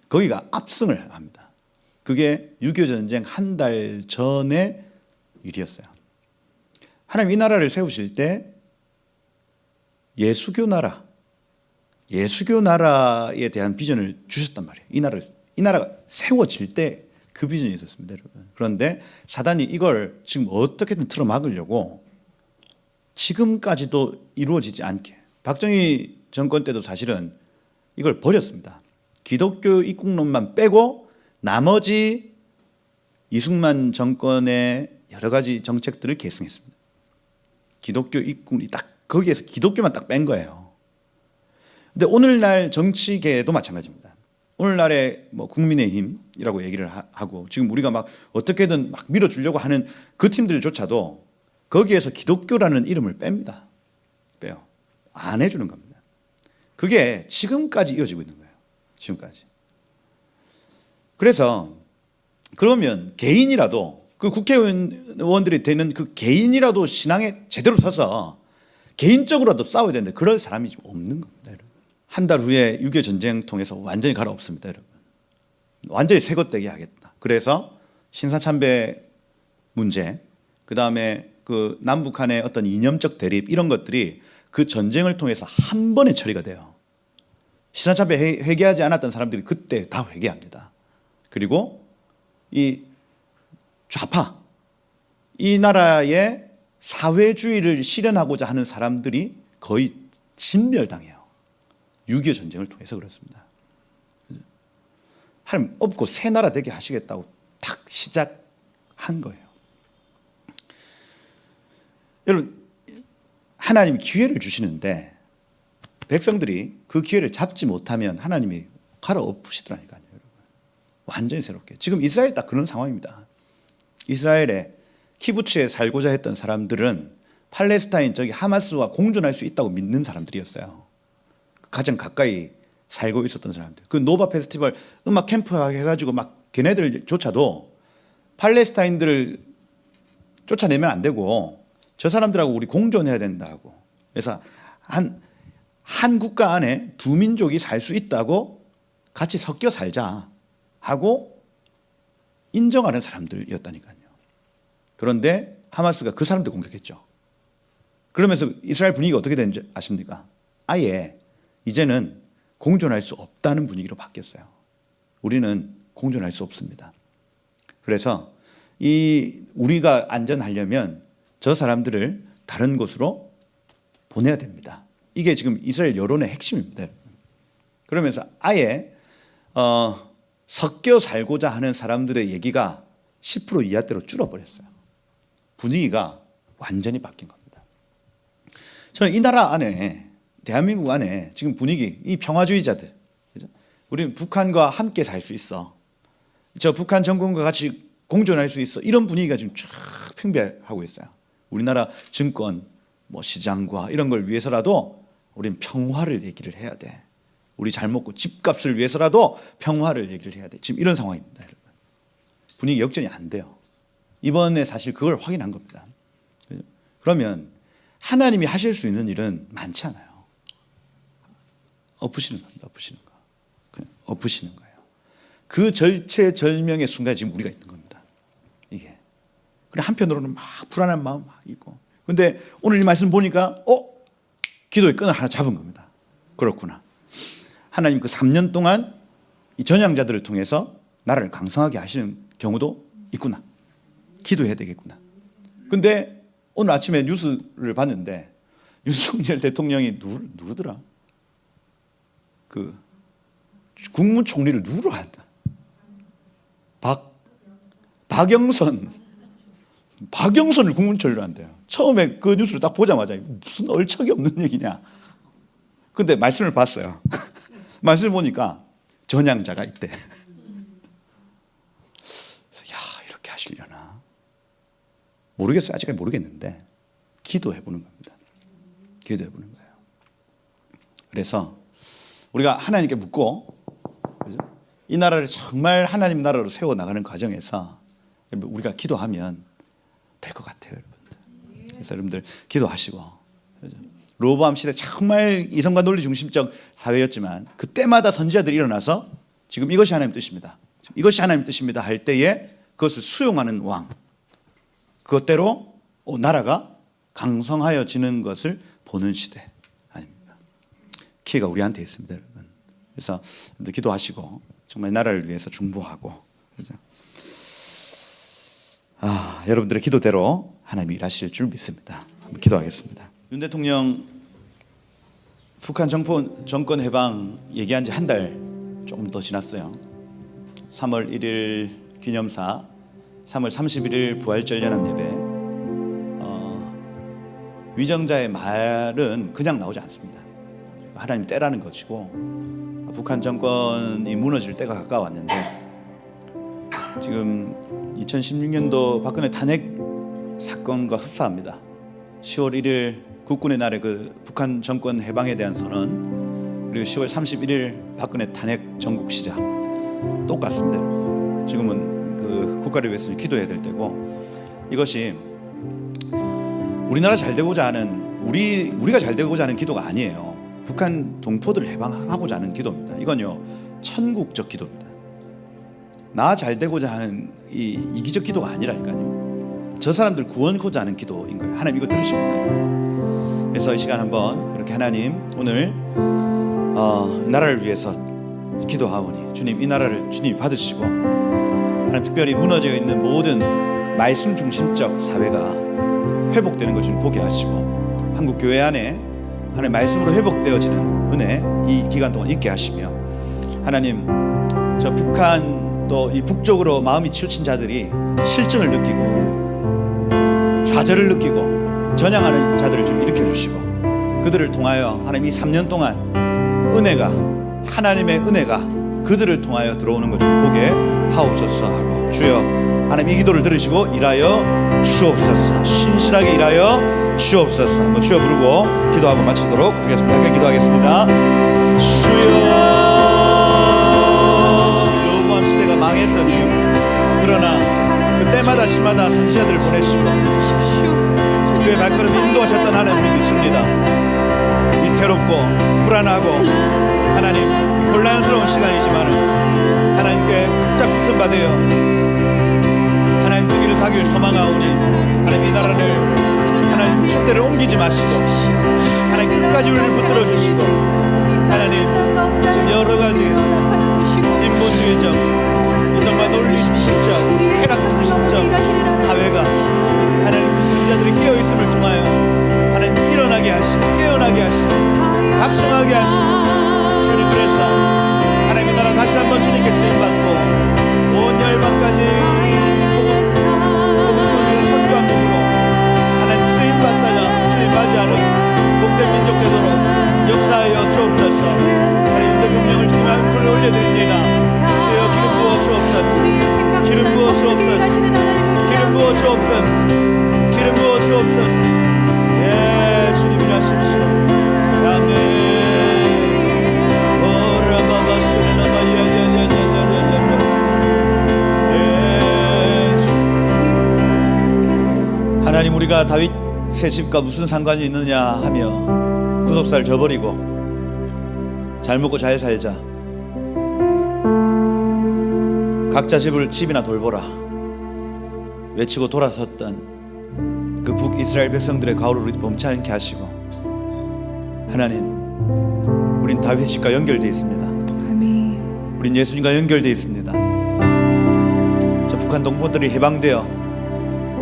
거기가 압승을 합니다. 그게 6.25 전쟁 한 달 전의 일이었어요. 하나님 이 나라를 세우실 때 예수교 나라에 대한 비전을 주셨단 말이에요. 이 나라가 세워질 때 그 비전이 있었습니다, 여러분. 그런데 사단이 이걸 지금 어떻게든 틀어막으려고 지금까지도 이루어지지 않게, 박정희 정권 때도 사실은 이걸 버렸습니다. 기독교 입국론만 빼고 나머지 이승만 정권의 여러 가지 정책들을 계승했습니다. 기독교 입국이 딱 거기에서 기독교만 딱 뺀 거예요. 근데 오늘날 정치계도 마찬가지입니다. 오늘날의 국민의힘이라고 얘기를 하고 지금 우리가 막 어떻게든 막 밀어주려고 하는 그 팀들조차도 거기에서 기독교라는 이름을 뺍니다. 빼요. 안 해주는 겁니다. 그게 지금까지 이어지고 있는 거예요. 지금까지. 그래서 그러면 개인이라도 그 국회의원들이 되는 그 개인이라도 신앙에 제대로 서서 개인적으로라도 싸워야 되는데 그럴 사람이 지금 없는 겁니다, 여러분. 한 달 후에 6.25 전쟁 통해서 완전히 갈아엎습니다, 여러분. 완전히 새것되게 하겠다. 그래서 신사참배 문제, 그 다음에 그 남북한의 어떤 이념적 대립 이런 것들이 그 전쟁을 통해서 한 번에 처리가 돼요. 신사참배 회개하지 않았던 사람들이 그때 다 회개합니다. 그리고 이 좌파, 이 나라의 사회주의를 실현하고자 하는 사람들이 거의 진멸당해요. 6.25 전쟁을 통해서 그렇습니다. 하나님 없고 새 나라 되게 하시겠다고 딱 시작한 거예요. 여러분, 하나님이 기회를 주시는데 백성들이 그 기회를 잡지 못하면 하나님이 갈아엎으시더라니까요, 여러분. 완전히 새롭게. 지금 이스라엘 딱 그런 상황입니다. 이스라엘에 키부츠에 살고자 했던 사람들은 팔레스타인 저기 하마스와 공존할 수 있다고 믿는 사람들이었어요. 가장 가까이 살고 있었던 사람들. 그 노바 페스티벌 음악 캠프 해가지고 막 걔네들조차도 팔레스타인들을 쫓아내면 안 되고 저 사람들하고 우리 공존해야 된다고. 그래서 한 국가 안에 두 민족이 살 수 있다고 같이 섞여 살자 하고 인정하는 사람들이었다니까요. 그런데 하마스가 그 사람들 공격했죠. 그러면서 이스라엘 분위기가 어떻게 되는지 아십니까? 아예 이제는 공존할 수 없다는 분위기로 바뀌었어요. 우리는 공존할 수 없습니다. 그래서 우리가 안전하려면 저 사람들을 다른 곳으로 보내야 됩니다. 이게 지금 이스라엘 여론의 핵심입니다. 그러면서 아예 섞여 살고자 하는 사람들의 얘기가 10% 이하대로 줄어버렸어요. 분위기가 완전히 바뀐 겁니다. 저는 이 나라 안에, 대한민국 안에 지금 분위기, 이 평화주의자들, 그죠? 우리는 북한과 함께 살 수 있어, 저 북한 정권과 같이 공존할 수 있어, 이런 분위기가 지금 쫙 팽배하고 있어요. 우리나라 증권, 뭐 시장과 이런 걸 위해서라도 우리는 평화를 얘기를 해야 돼. 우리 잘 먹고 집값을 위해서라도 평화를 얘기를 해야 돼. 지금 이런 상황입니다, 여러분. 분위기 역전이 안 돼요. 이번에 사실 그걸 확인한 겁니다. 그러면 하나님이 하실 수 있는 일은 많지 않아요. 엎으시는 겁니다. 엎으시는 거예요. 그 절체절명의 순간에 지금 우리가 있는 겁니다. 이게. 그래, 한편으로는 막 불안한 마음 막 있고. 근데 오늘 이 말씀 보니까 기도의 끈을 하나 잡은 겁니다. 그렇구나. 하나님 그 3년 동안 이 전향자들을 통해서 나라를 강성하게 하시는 경우도 있구나. 기도해야 되겠구나. 근데 오늘 아침에 뉴스를 봤는데 윤석열 대통령이 누구더라? 그 국무총리를 누구로 한다? 박영선을 국무총리로 한대요. 처음에 그 뉴스를 딱 보자마자 무슨 얼척이 없는 얘기냐. 근데 말씀을 봤어요. 말씀을 보니까 전향자가 있대. 그래서 이렇게 하시려나? 모르겠어요. 아직까지 모르겠는데 기도해보는 겁니다. 기도해보는 거예요. 그래서 우리가 하나님께 묻고, 그죠? 이 나라를 정말 하나님 나라로 세워나가는 과정에서 우리가 기도하면 될 것 같아요, 여러분들. 그래서 여러분들 기도하시고, 그죠? 로보암 시대 정말 이성과 논리 중심적 사회였지만 그때마다 선지자들이 일어나서 지금 이것이 하나님 뜻입니다, 이것이 하나님 뜻입니다 할 때에 그것을 수용하는 왕, 그것대로 나라가 강성하여지는 것을 보는 시대 아닙니까? 기회가 우리한테 있습니다, 여러분. 그래서 기도하시고 정말 나라를 위해서 중보하고, 그죠? 여러분들의 기도대로 하나님이 일하실 줄 믿습니다. 한번 기도하겠습니다. 윤 대통령 북한 정권 해방 얘기한 지 한 달 조금 더 지났어요. 3월 1일 기념사, 3월 31일 부활절 연합예배. 위정자의 말은 그냥 나오지 않습니다. 하나님 때라는 것이고, 북한 정권이 무너질 때가 가까웠는데 지금 2016년도 박근혜 탄핵 사건과 흡사합니다. 10월 1일 국군의 날에 그 북한 정권 해방에 대한 선언, 그리고 10월 31일 박근혜 탄핵 전국 시작, 똑같습니다. 지금은 그 국가를 위해서 기도해야 될 때고, 이것이 우리나라 잘 되고자 하는, 우리가 잘 되고자 하는 기도가 아니에요. 북한 동포들을 해방하고자 하는 기도입니다. 이건요 천국적 기도입니다. 나 잘 되고자 하는 이 이기적 기도가 아니라니까요. 저 사람들 구원코자 하는 기도인 거예요. 하나님 이거 들으십니다. 그래서 이 시간 한번 이렇게 하나님 오늘 나라를 위해서 기도하오니 주님 이 나라를 주님이 받으시고, 하나님 특별히 무너져 있는 모든 말씀 중심적 사회가 회복되는 것 주님 보게 하시고, 한국 교회 안에 하나님 말씀으로 회복되어지는 은혜 이 기간 동안 있게 하시며, 하나님 저 북한 또 이 북쪽으로 마음이 치우친 자들이 실증을 느끼고 좌절을 느끼고 전향하는 자들을 좀 일으켜 주시고, 그들을 통하여 하나님 이 3년 동안 은혜가, 하나님의 은혜가 그들을 통하여 들어오는 것 좀 보게 하옵소서 하고, 주여 하나님 이 기도를 들으시고 일하여 주옵소서, 신실하게 일하여 주옵소서. 한번 주여 부르고 기도하고 마치도록 하겠습니다. 함께 기도하겠습니다. 주여, 로보암 시대가 망했던 이유, 그러나 그때마다 시마다 선지자들을 보내시고 그의 발걸음 인도하셨던 하나님을 믿습니다. 위태롭고 불안하고 하나님 혼란스러운 시간이지만 하나님께 바짝 붙은 바 되어 하나님 그 길을 가길 소망하오니, 하나님 이 나라를 하나님 촛대를 옮기지 마시고 하나님 끝까지 우리를 붙들어 주시고, 하나님 지금 여러 가지 인본주의적, 이성과 논리 중심적, 쾌락 중심적 사회가 하나님 선지자들이 깨어있음을 통하여 하나님 일어나게 하시고 깨어나게 하시고 각성하게 하시고, 주님 그래서 하나님의 나라 다시 한번 주님께 쓰임받고 온 열방까지 복음 우리가 다윗의 집과 무슨 상관이 있느냐 하며 구속사를 저버리고 잘 먹고 잘 살자, 각자 집이나 돌보라 외치고 돌아섰던 그 북이스라엘 백성들의 가오를 우리 범치 않게 하시고, 하나님, 우린 다윗의 집과 연결되어 있습니다. 아멘. 우린 예수님과 연결되어 있습니다. 저 북한 동포들이 해방되어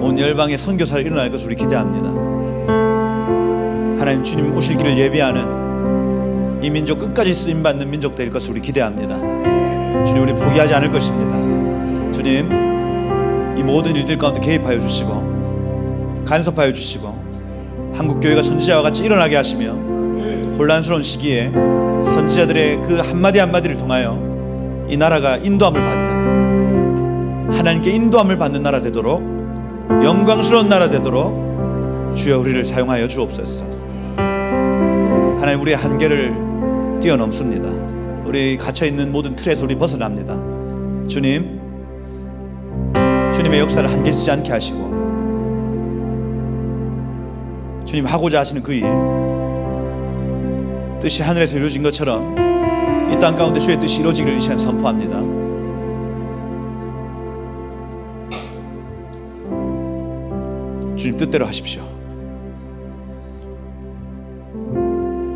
온 열방의 선교사를 일어날 것을 우리 기대합니다. 하나님, 주님 오실 길을 예비하는 이 민족 끝까지 쓰임받는 민족 될 것을 우리 기대합니다. 주님, 우리 포기하지 않을 것입니다. 주님, 이 모든 일들 가운데 개입하여 주시고 간섭하여 주시고 한국교회가 선지자와 같이 일어나게 하시며 혼란스러운 시기에 선지자들의 그 한마디 한마디를 통하여 이 나라가 인도함을 받는, 하나님께 인도함을 받는 나라 되도록, 영광스러운 나라 되도록 주여 우리를 사용하여 주옵소서. 하나님, 우리의 한계를 뛰어넘습니다. 우리 갇혀있는 모든 틀에서 우리 벗어납니다. 주님, 주님의 역사를 한계지지 않게 하시고 주님 하고자 하시는 그 일, 뜻이 하늘에서 이루어진 것처럼 이 땅 가운데 주의 뜻이 이루어지기를 이 시간 선포합니다. 주님 뜻대로 하십시오.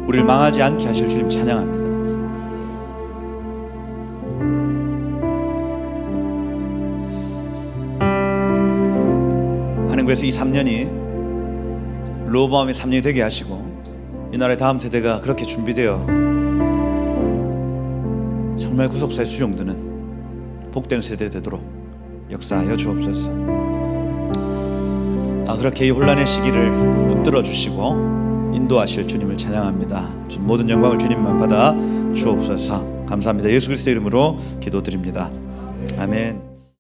우리를 망하지 않게 하실 주님 찬양합니다. 하나님, 그래서 이 3년이 로보암의 3년이 되게 하시고 이 나라의 다음 세대가 그렇게 준비되어 정말 구속사의 수종드는 복된 세대 되도록 역사하여 주옵소서. 그렇게 이 혼란의 시기를 붙들어 주시고 인도하실 주님을 찬양합니다. 주님, 모든 영광을 주님만 받아 주옵소서. 감사합니다. 예수 그리스도의 이름으로 기도드립니다. 아멘.